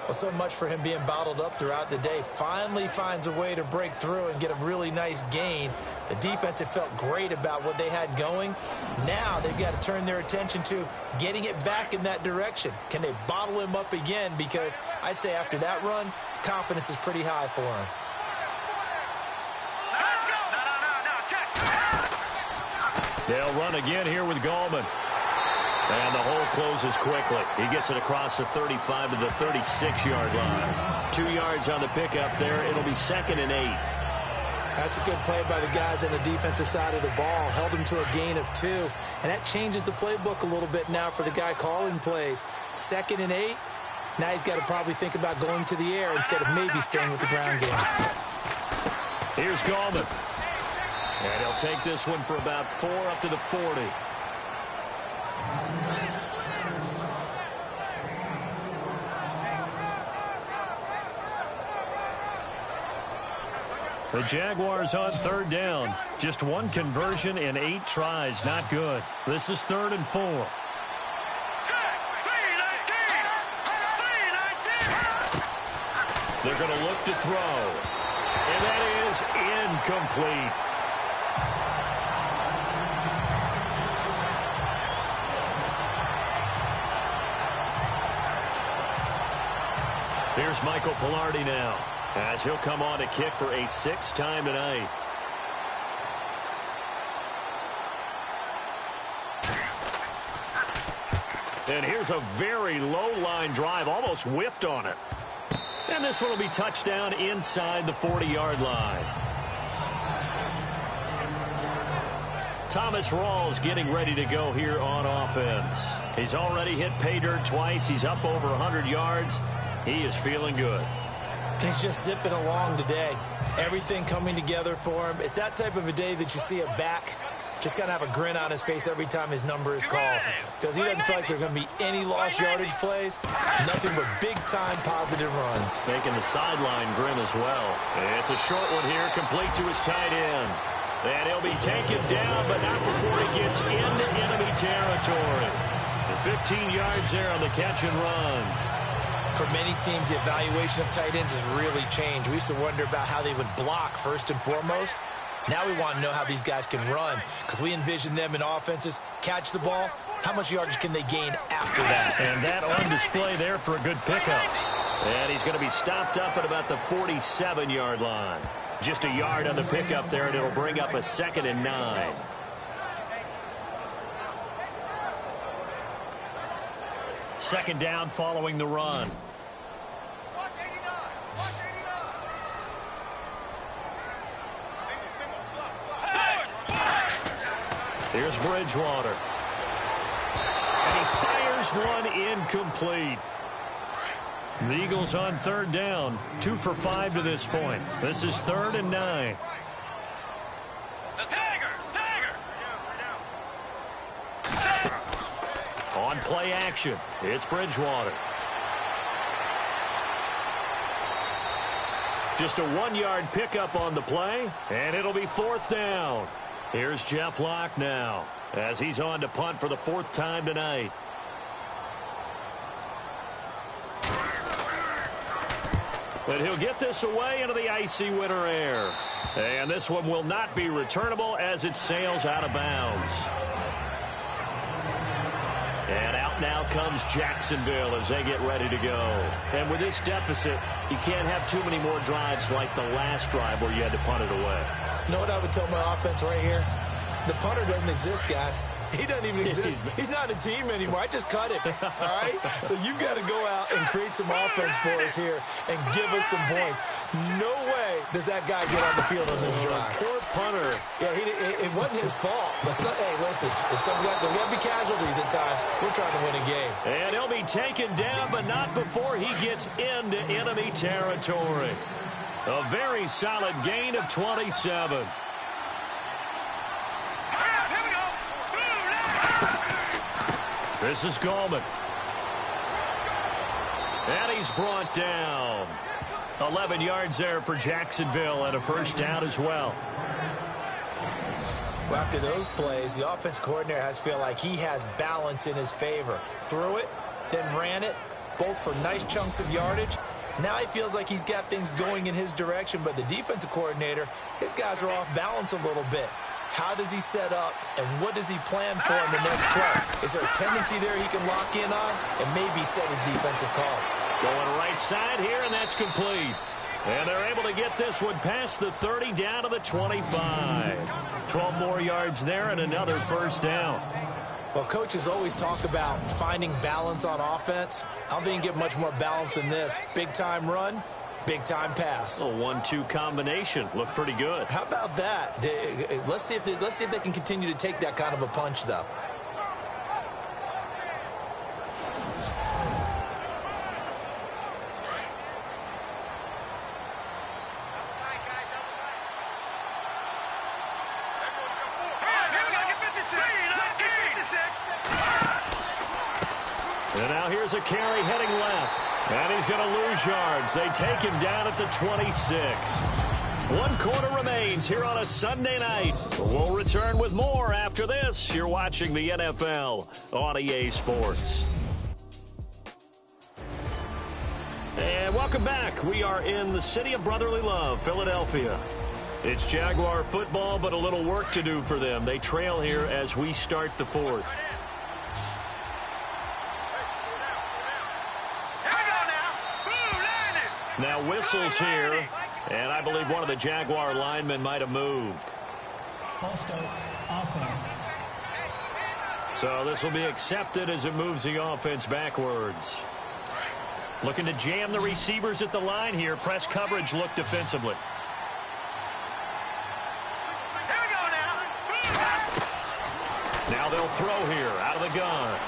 Well, so much for him being bottled up throughout the day. Finally finds a way to break through and get a really nice gain. The defense had felt great about what they had going. Now they've got to turn their attention to getting it back in that direction. Can they bottle him up again? Because I'd say after that run, confidence is pretty high for him. They'll run again here with Gallman. And the hole closes quickly. He gets it across the 35 to the 36-yard line. 2 yards on the pickup there. It'll be 2nd and 8. That's a good play by the guys on the defensive side of the ball. Held him to a gain of 2. And that changes the playbook a little bit now for the guy calling plays. 2nd and 8. Now he's got to probably think about going to the air instead of maybe staying with the ground game. Here's Gallman. And he'll take this one for about 4 up to the 40. The Jaguars on 3rd down. Just 1 conversion in 8 tries. Not good. This is 3rd and 4. They're going to look to throw. And that is incomplete. Here's Michael Pilardi now, as he'll come on to kick for a 6th time tonight. And here's a very low line drive, almost whiffed on it. And this one will be touchdown inside the 40-yard line. Thomas Rawls getting ready to go here on offense. He's already hit pay dirt twice. He's up over 100 yards. He is feeling good. He's just zipping along today. Everything coming together for him. It's that type of a day that you see a back just kind of have a grin on his face every time his number is called. Because he doesn't feel like there are going to be any lost yardage plays. Nothing but big-time positive runs. Making the sideline grin as well. It's a short one here, complete to his tight end. And he'll be taken down, but not before he gets into enemy territory. And 15 yards there on the catch and run. For many teams, the evaluation of tight ends has really changed. We used to wonder about how they would block first and foremost. Now we want to know how these guys can run, because we envision them in offenses catch the ball. How much yardage can they gain after that? And that on display there for a good pickup. And he's going to be stopped up at about the 47-yard line. Just a yard on the pickup there, and it'll bring up a 2nd and 9. Second down following the run. Here's Bridgewater. And he fires one incomplete. The Eagles on 3rd down. 2 for 5 to this point. This is 3rd and 9. On play action, it's Bridgewater. Just a 1-yard pickup on the play, and it'll be 4th down. Here's Jeff Locke now, as he's on to punt for the 4th time tonight. But he'll get this away into the icy winter air. And this one will not be returnable as it sails out of bounds. And out now comes Jacksonville as they get ready to go. And with this deficit, you can't have too many more drives like the last drive where you had to punt it away. You know what I would tell my offense right here? The punter doesn't exist, guys. He doesn't even exist. He's not a team anymore. I just cut him. All right? So you've got to go out and create some offense for us here and give us some points. No way does that guy get on the field on this drive. Poor punter. Yeah, it wasn't his fault. But hey, listen, if there got to be casualties at times, we're trying to win a game. And he'll be taken down, but not before he gets into enemy territory. A very solid gain of 27. This is Gallman. And he's brought down. 11 yards there for Jacksonville and a 1st down as well. Well, after those plays, the offense coordinator has to feel like he has balance in his favor. Threw it, then ran it, both for nice chunks of yardage. Now he feels like he's got things going in his direction, but the defensive coordinator, his guys are off balance a little bit. How does he set up, and what does he plan for in the next play? Is there a tendency there he can lock in on and maybe set his defensive call? Going right side here, and that's complete. And they're able to get this one past the 30 down to the 25. 12 more yards there and another 1st down. Well, coaches always talk about finding balance on offense. I don't think you can get much more balance than this. Big-time run, Big-time pass. A 1-2 combination. Looked pretty good. How about that? Let's see if they can continue to take that kind of a punch, though. And now here's a carry heading left. And he's going to lose yards. They take him down at the 26. 1 quarter remains here on a Sunday night. We'll return with more after this. You're watching the NFL on EA Sports. And welcome back. We are in the city of brotherly love, Philadelphia. It's Jaguar football, but a little work to do for them. They trail here as we start the fourth. Now whistles here, and I believe one of the Jaguar linemen might have moved. False start, offense. So this will be accepted as it moves the offense backwards. Looking to jam the receivers at the line here. Press coverage look defensively. Now they'll throw here out of the gun.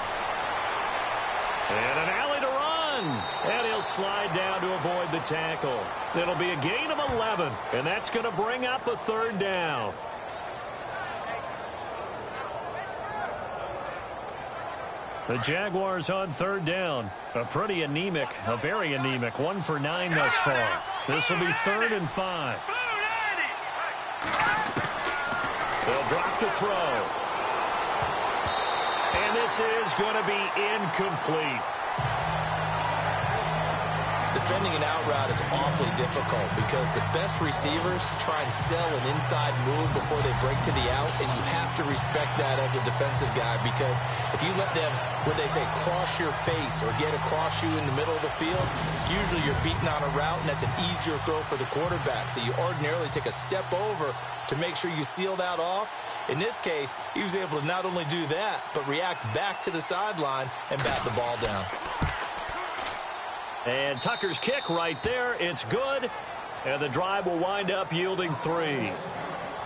And an alley to run. And he'll slide down to avoid the tackle. It'll be a gain of 11. And that's going to bring up a 3rd down. The Jaguars on 3rd down. A very anemic 1 for 9 thus far. This will be 3rd and 5. They'll drop to throw. And this is going to be incomplete. Defending an out route is awfully difficult because the best receivers try and sell an inside move before they break to the out, and you have to respect that as a defensive guy, because if you let them, when they say cross your face or get across you in the middle of the field, usually you're beaten on a route, and that's an easier throw for the quarterback. So you ordinarily take a step over to make sure you seal that off. In this case, he was able to not only do that, but react back to the sideline and bat the ball down. And Tucker's kick right there. It's good. And the drive will wind up yielding 3.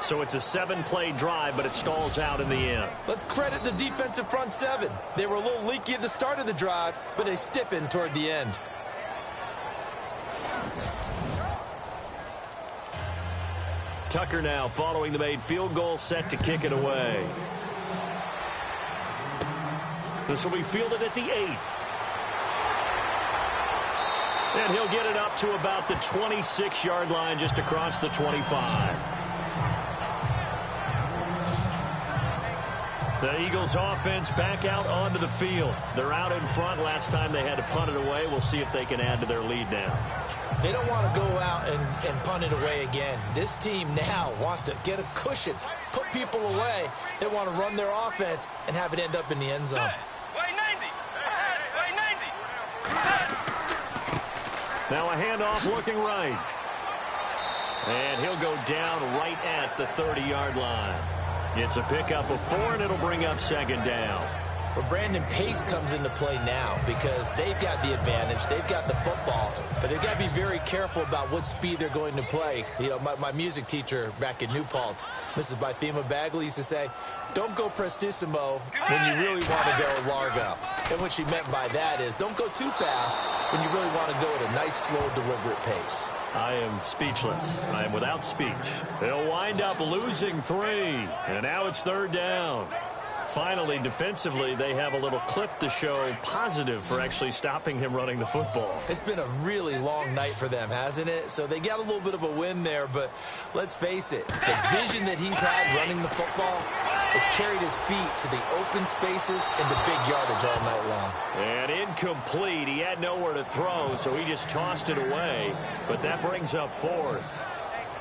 So it's a 7-play drive, but it stalls out in the end. Let's credit the defensive front 7. They were a little leaky at the start of the drive, but they stiffened toward the end. Tucker now following the made field goal, set to kick it away. This will be fielded at the 8. And he'll get it up to about the 26-yard line, just across the 25. The Eagles offense back out onto the field. They're out in front. Last time they had to punt it away. We'll see if they can add to their lead now. They don't want to go out and punt it away again. This team now wants to get a cushion, put people away. They want to run their offense and have it end up in the end zone. Now a handoff looking right. And he'll go down right at the 30-yard line. It's a pickup of 4, and it'll bring up 2nd down. Well, Brandon, pace comes into play now because they've got the advantage. They've got the football, but they've got to be very careful about what speed they're going to play. You know, my music teacher back in New Paltz, Mrs. Bythema Bagley, used to say, don't go prestissimo when you really want to go largo. And what she meant by that is don't go too fast when you really want to go at a nice, slow, deliberate pace. I am speechless. I am without speech. They'll wind up losing 3, and now it's 3rd down. Finally, defensively, they have a little clip to show positive for actually stopping him running the football. It's been a really long night for them, hasn't it? So they got a little bit of a win there, but let's face it, the vision that he's had running the football has carried his feet to the open spaces and the big yardage all night long. And incomplete. He had nowhere to throw, so he just tossed it away. But that brings up 4th.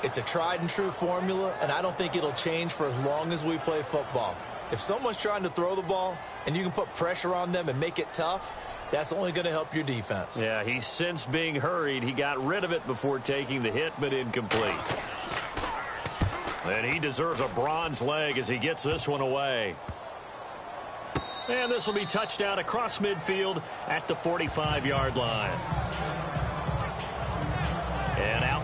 It's a tried and true formula, and I don't think it'll change for as long as we play football. If someone's trying to throw the ball and you can put pressure on them and make it tough, that's only going to help your defense. Yeah, he's since being hurried. He got rid of it before taking the hit, but incomplete. And he deserves a bronze leg as he gets this one away. And this will be touchdown across midfield at the 45-yard line.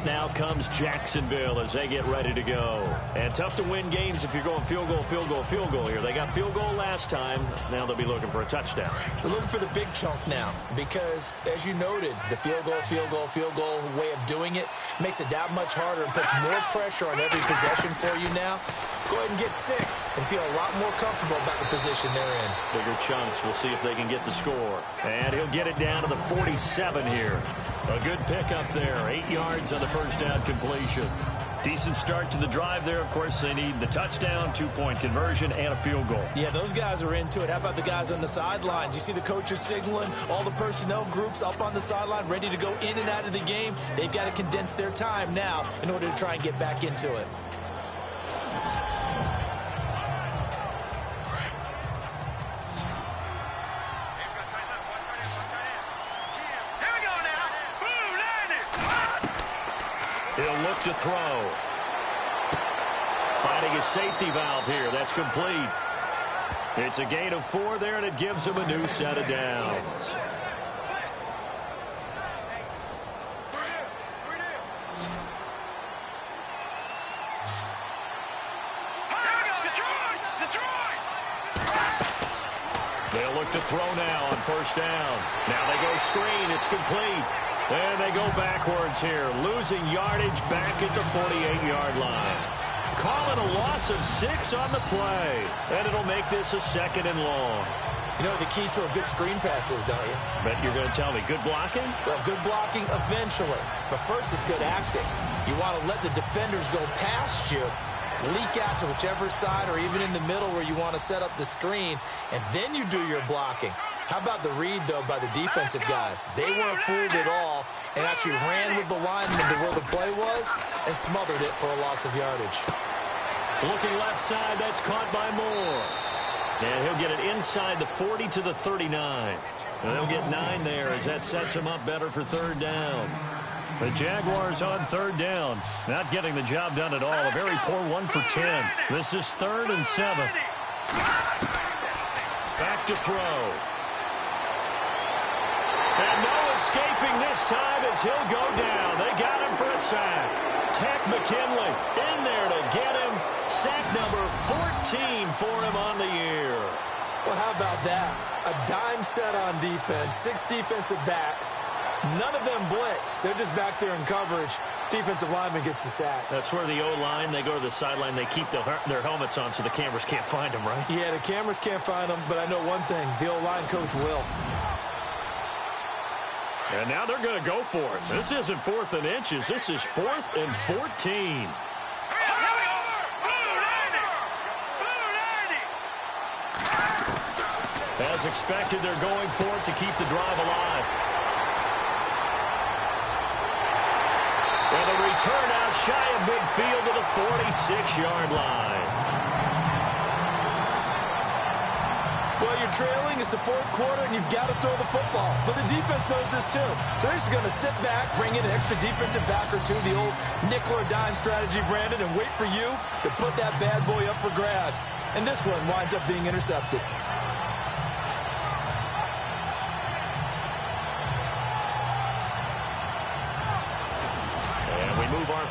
now comes Jacksonville as they get ready to go. And tough to win games if you're going field goal, field goal, field goal here. They got field goal last time. Now they'll be looking for a touchdown. They're looking for the big chunk now because, as you noted, the field goal, field goal, field goal way of doing it makes it that much harder and puts more pressure on every possession for you now. Go ahead and get 6 and feel a lot more comfortable about the position they're in. Bigger chunks. We'll see if they can get the score. And he'll get it down to the 47 here. A good pickup there. 8 yards on the first down completion. Decent start to the drive there. Of course, they need the touchdown, 2-point conversion, and a field goal. Yeah, those guys are into it. How about the guys on the sidelines? You see the coaches signaling, all the personnel groups up on the sideline, ready to go in and out of the game. They've got to condense their time now in order to try and get back into it. He'll look to throw. Finding his safety valve here. That's complete. It's a gain of 4 there, and it gives him a new set of downs. They'll look to throw now on first down. Now they go screen. It's complete. And they go backwards here, losing yardage back at the 48-yard line. Call it a loss of 6 on the play, and it'll make this a 2nd and long. You know the key to a good screen pass is, don't you? But you're going to tell me, good blocking? Well, good blocking eventually. But first is good acting. You want to let the defenders go past you, leak out to whichever side or even in the middle where you want to set up the screen, and then you do your blocking. How about the read, though, by the defensive guys? They weren't fooled at all and actually ran with the lineman to where the play was and smothered it for a loss of yardage. Looking left side, that's caught by Moore. And he'll get it inside the 40 to the 39. And they'll get 9 there as that sets him up better for 3rd down. The Jaguars on 3rd down. Not getting the job done at all. A very poor 1 for 10. This is 3rd and 7. Back to throw. And no escaping this time as he'll go down. They got him for a sack. Tech McKinley in there to get him. Sack number 14 for him on the year. Well, how about that? A dime set on defense, 6 defensive backs. None of them blitz. They're just back there in coverage. Defensive lineman gets the sack. That's where the O-line, they go to the sideline, they keep their helmets on so the cameras can't find them, right? Yeah, the cameras can't find them, but I know one thing. The O-line coach will. And now they're going to go for it. This isn't 4th and inches. This is 4th and 14. As expected, they're going for it to keep the drive alive. And a return out shy of midfield to the 46-yard line. Well, you're trailing. It's the 4th quarter, and you've got to throw the football. But the defense knows this, too. So they're just going to sit back, bring in an extra defensive back or two, the old nickel or dime strategy, Brandon, and wait for you to put that bad boy up for grabs. And this one winds up being intercepted.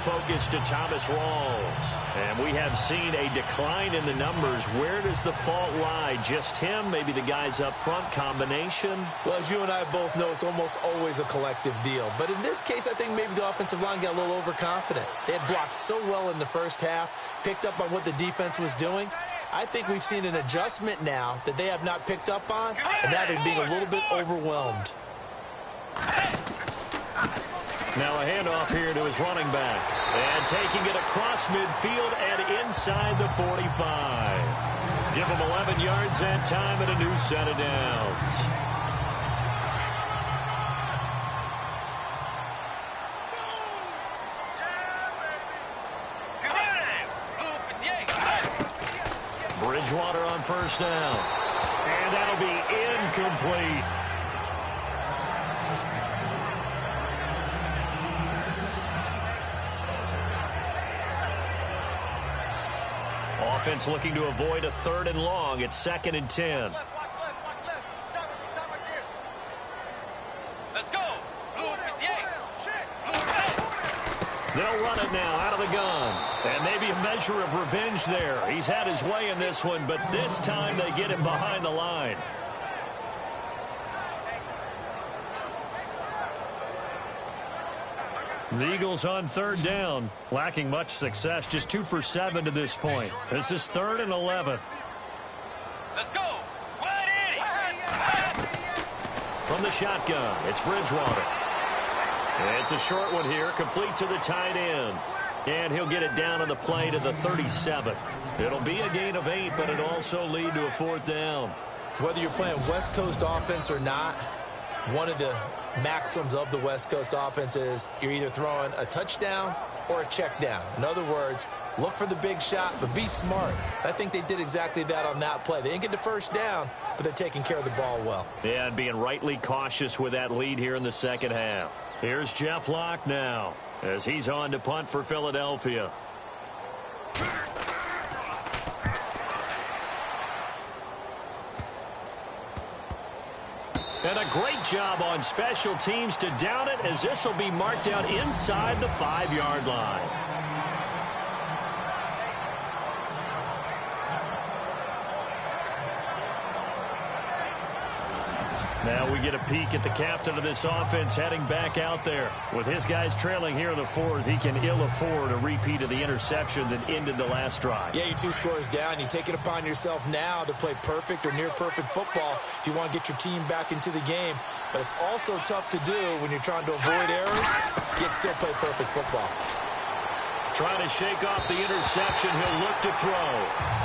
Focus to Thomas Rawls. And we have seen a decline in the numbers. Where does the fault lie? Just him? Maybe the guys up front? Combination? Well, as you and I both know, it's almost always a collective deal. But in this case, I think maybe the offensive line got a little overconfident. They had blocked so well in the first half, picked up on what the defense was doing. I think we've seen an adjustment now that they have not picked up on, and now they're being a little bit overwhelmed. Now a handoff here to his running back. And taking it across midfield and inside the 45. Give him 11 yards that time and a new set of downs. Bridgewater on first down. And that'll be incomplete. Offense looking to avoid a 3rd and long. It's 2nd and 10. Watch left. Stop right there. Let's go. They'll run it now out of the gun. And maybe a measure of revenge there. He's had his way in this one, but this time they get him behind the line. The Eagles on third down, lacking much success, just 2 for 7 to this point. This is 3rd and 11. Let's go. From the shotgun, it's Bridgewater. It's a short one here, complete to the tight end. And he'll get it down on the play to the 37. It'll be a gain of 8, but it'll also lead to a 4th down. Whether you're playing West Coast offense or not, one of the maxims of the West Coast offense is you're either throwing a touchdown or a check down. In other words, look for the big shot, but be smart. I think they did exactly that on that play. They didn't get the first down, but they're taking care of the ball well. Yeah, and being rightly cautious with that lead here in the second half. Here's Jeff Locke now as he's on to punt for Philadelphia. And a great job on special teams to down it, as this will be marked out inside the 5-yard line. Now we get a peek at the captain of this offense heading back out there. With his guys trailing here in the 4th, he can ill afford a repeat of the interception that ended the last drive. Yeah, you're 2 scores down. You take it upon yourself now to play perfect or near perfect football if you want to get your team back into the game. But it's also tough to do when you're trying to avoid errors, yet still play perfect football. Trying to shake off the interception. He'll look to throw.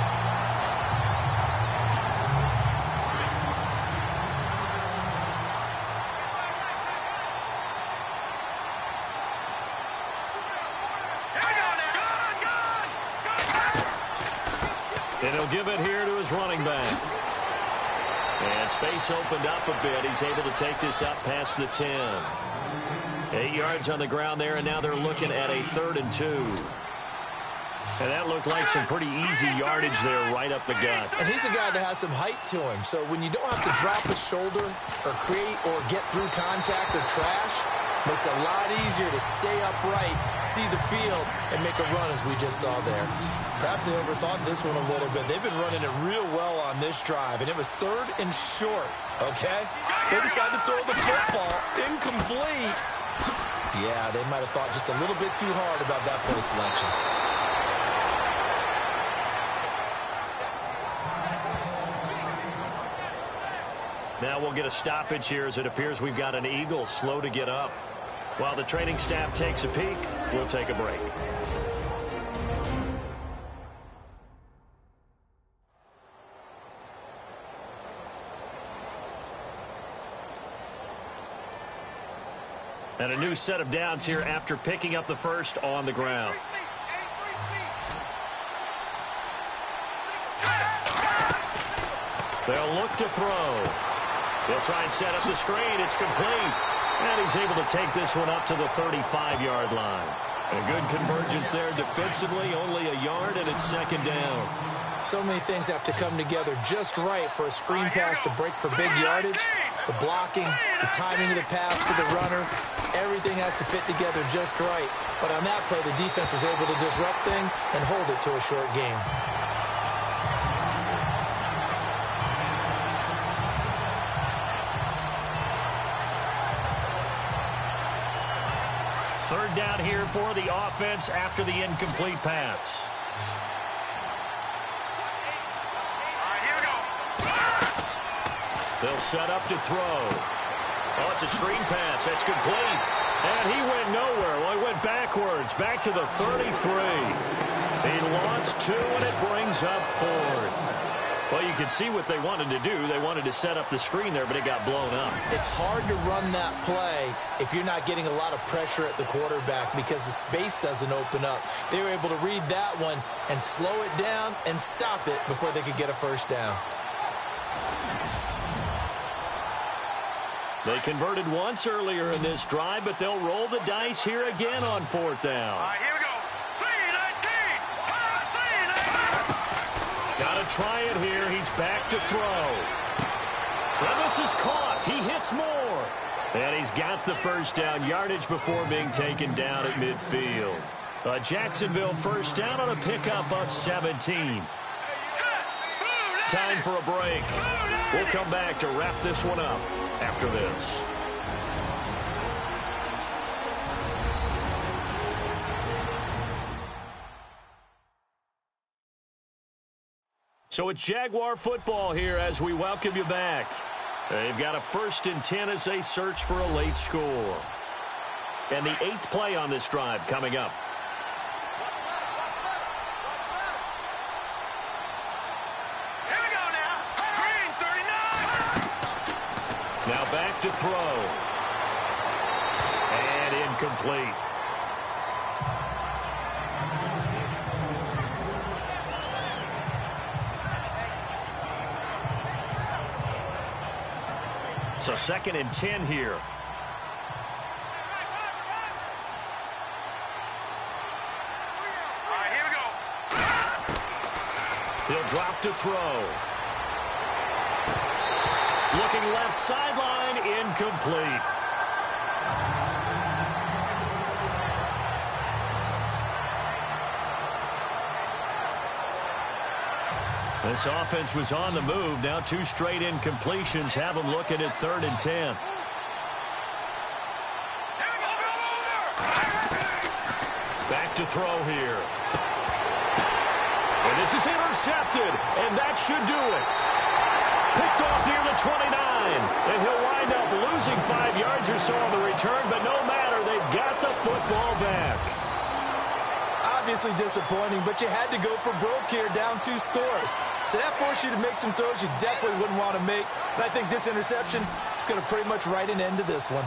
And he'll give it here to his running back. And space opened up a bit. He's able to take this up past the 10. 8 yards on the ground there, and now they're looking at a 3rd and 2. And that looked like some pretty easy yardage there right up the gut. And he's a guy that has some height to him. So when you don't have to drop a shoulder or create or get through contact or trash, makes it a lot easier to stay upright, see the field, and make a run as we just saw there. Perhaps they overthought this one a little bit. They've been running it real well on this drive, and it was 3rd and short, okay? They decided to throw the football incomplete. Yeah, they might have thought just a little bit too hard about that play selection. Now we'll get a stoppage here as it appears we've got an Eagle slow to get up. While the training staff takes a peek, we'll take a break. And a new set of downs here after picking up the first on the ground. They'll look to throw. They'll try and set up the screen. It's complete. And he's able to take this one up to the 35-yard line. A good convergence there defensively, only a yard, and it's 2nd down. So many things have to come together just right for a screen pass to break for big yardage. The blocking, the timing of the pass to the runner, everything has to fit together just right. But on that play, the defense was able to disrupt things and hold it to a short game. Third down here for the offense after the incomplete pass. They'll set up to throw. Oh, it's a screen pass. That's complete. And he went nowhere. Well, he went backwards, back to the 33. He lost 2, and it brings up 4th. Well, you can see what they wanted to do. They wanted to set up the screen there, but it got blown up. It's hard to run that play if you're not getting a lot of pressure at the quarterback because the space doesn't open up. They were able to read that one and slow it down and stop it before they could get a first down. They converted once earlier in this drive, but they'll roll the dice here again on 4th down. Here we go. Got to try it here. He's back to throw. And this is caught. He hits more. And he's got the first down, yardage before being taken down at midfield. A Jacksonville first down on a pickup of 17. Time for a break. We'll come back to wrap this one up after this. So it's Jaguar football here as we welcome you back. They've got a 1st and 10 as they search for a late score. And the 8th play on this drive coming up. Here we go now. Green 39. Now back to throw. And incomplete. So 2nd and 10 here. All right, here we go. He'll drop to throw. Looking left sideline, incomplete. This offense was on the move. Now 2 straight incompletions have them looking at 3rd and 10. Back to throw here. And this is intercepted, and that should do it. Picked off near the 29, and he'll wind up losing 5 yards or so on the return, but no matter, they've got the football back. Obviously disappointing, but you had to go for broke here, down 2 scores. So that forced you to make some throws you definitely wouldn't want to make. And I think this interception is going to pretty much write an end to this one.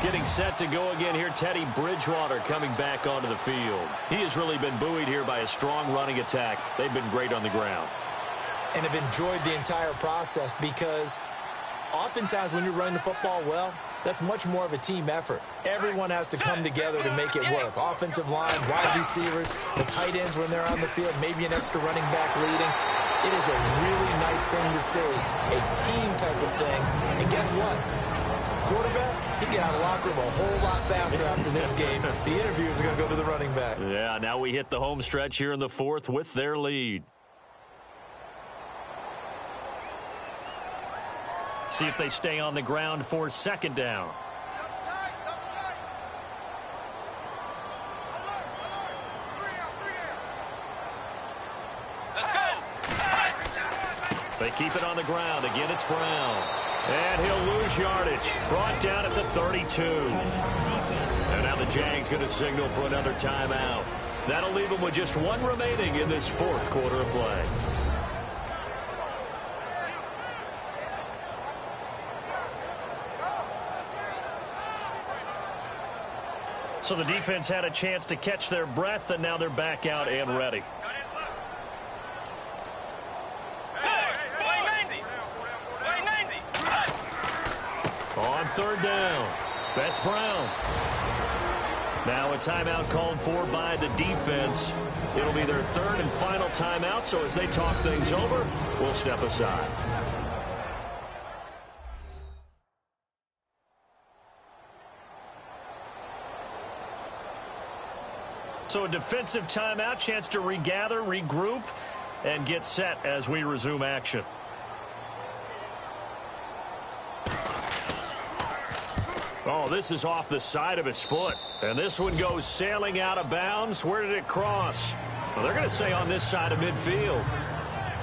Getting set to go again here, Teddy Bridgewater coming back onto the field. He has really been buoyed here by a strong running attack. They've been great on the ground. And have enjoyed the entire process because oftentimes when you're running the football well, that's much more of a team effort. Everyone has to come together to make it work. Offensive line, wide receivers, the tight ends when they're on the field, maybe an extra running back leading. It is a really nice thing to see, a team type of thing. And guess what? Quarterback, he can get out of the locker room a whole lot faster after this game. The interviews are going to go to the running back. Yeah, now we hit the home stretch here in the 4th with their lead. See if they stay on the ground for 2nd down. Let's go. They keep it on the ground. Again, it's Brown. And he'll lose yardage. Brought down at the 32. And now the Jags going to signal for another timeout. That'll leave them with just 1 remaining in this 4th quarter of play. So the defense had a chance to catch their breath, and now they're back out and ready. On 3rd down, that's Brown. Now a timeout called for by the defense. It'll be their 3rd and final timeout, so as they talk things over, we'll step aside. So a defensive timeout, chance to regather, regroup, and get set as we resume action. Oh, this is off the side of his foot. And this one goes sailing out of bounds. Where did it cross? Well, they're going to say on this side of midfield.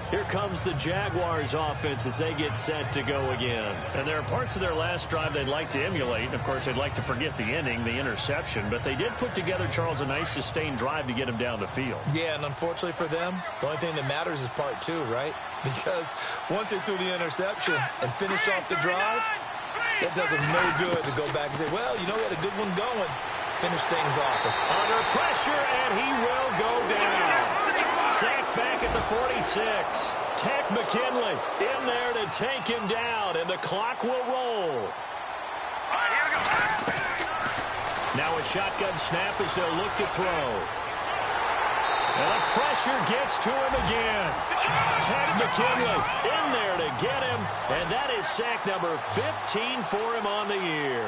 Here comes the Jaguars offense as they get set to go again. And there are parts of their last drive they'd like to emulate. Of course, they'd like to forget the ending, the interception. But they did put together, Charles, a nice sustained drive to get him down the field. Yeah, and unfortunately for them, the only thing that matters is part 2, right? Because once they threw the interception and finished off the drive, that does them no good to go back and say, well, you know, we had a good one going. Finish things off. Under pressure, and he will go down. Sacked back at the 46. Tech McKinley in there to take him down, and the clock will roll. All right, here we go. Now a shotgun snap as they'll look to throw. And the pressure gets to him again. Ted McKinley in there to get him, and that is sack number 15 for him on the year.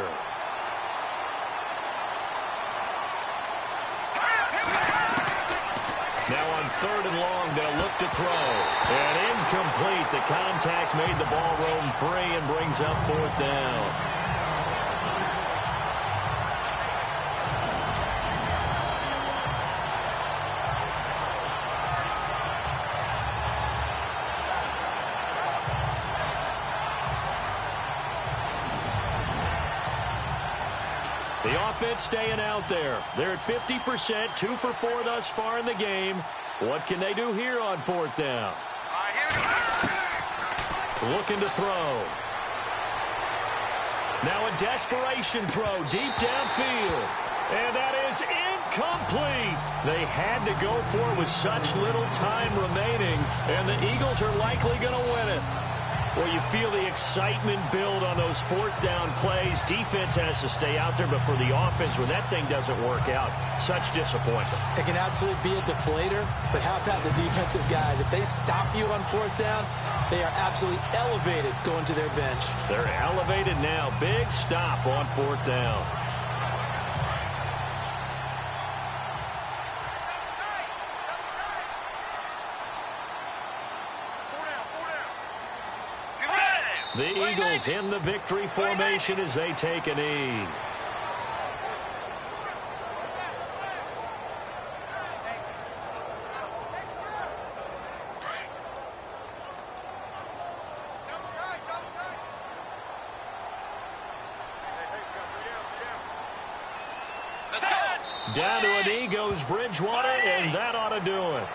Now on 3rd and long, they'll look to throw. And incomplete. The contact made the ball roam free and brings up 4th down. The offense staying out there. They're at 50%, 2 for 4 thus far in the game. What can they do here on 4th down? Looking to throw. Now a desperation throw deep downfield. And that is incomplete. They had to go for it with such little time remaining. And the Eagles are likely going to win it. Well, you feel the excitement build on those 4th down plays. Defense has to stay out there, but for the offense, when that thing doesn't work out, such disappointment. It can absolutely be a deflator, but how about the defensive guys? If they stop you on 4th down, they are absolutely elevated going to their bench. They're elevated now. Big stop on 4th down. The Eagles in the victory formation as they take a knee. Down to a knee goes Bridgewater, and that ought to do it.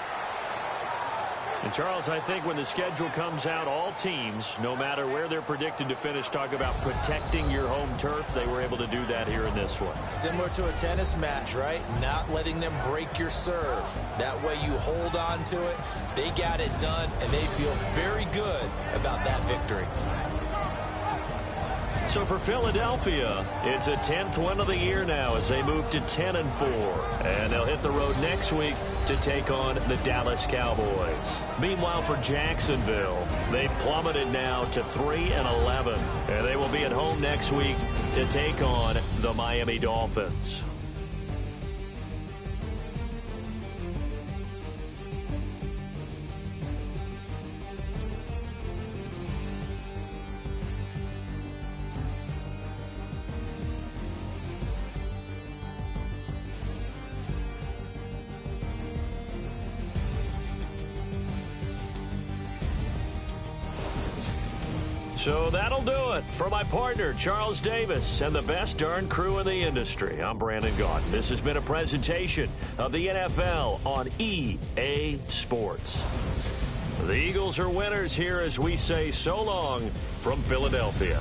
And, Charles, I think when the schedule comes out, all teams, no matter where they're predicted to finish, talk about protecting your home turf. They were able to do that here in this one. Similar to a tennis match, right? Not letting them break your serve. That way you hold on to it. They got it done, and they feel very good about that victory. So for Philadelphia, it's a 10th win of the year now as they move to 10-4. And they'll hit the road next week to take on the Dallas Cowboys. Meanwhile, for Jacksonville, they've plummeted now to 3-11. And they will be at home next week to take on the Miami Dolphins. So that'll do it. For my partner, Charles Davis, and the best darn crew in the industry, I'm Brandon Gaudin. This has been a presentation of the NFL on EA Sports. The Eagles are winners here as we say so long from Philadelphia.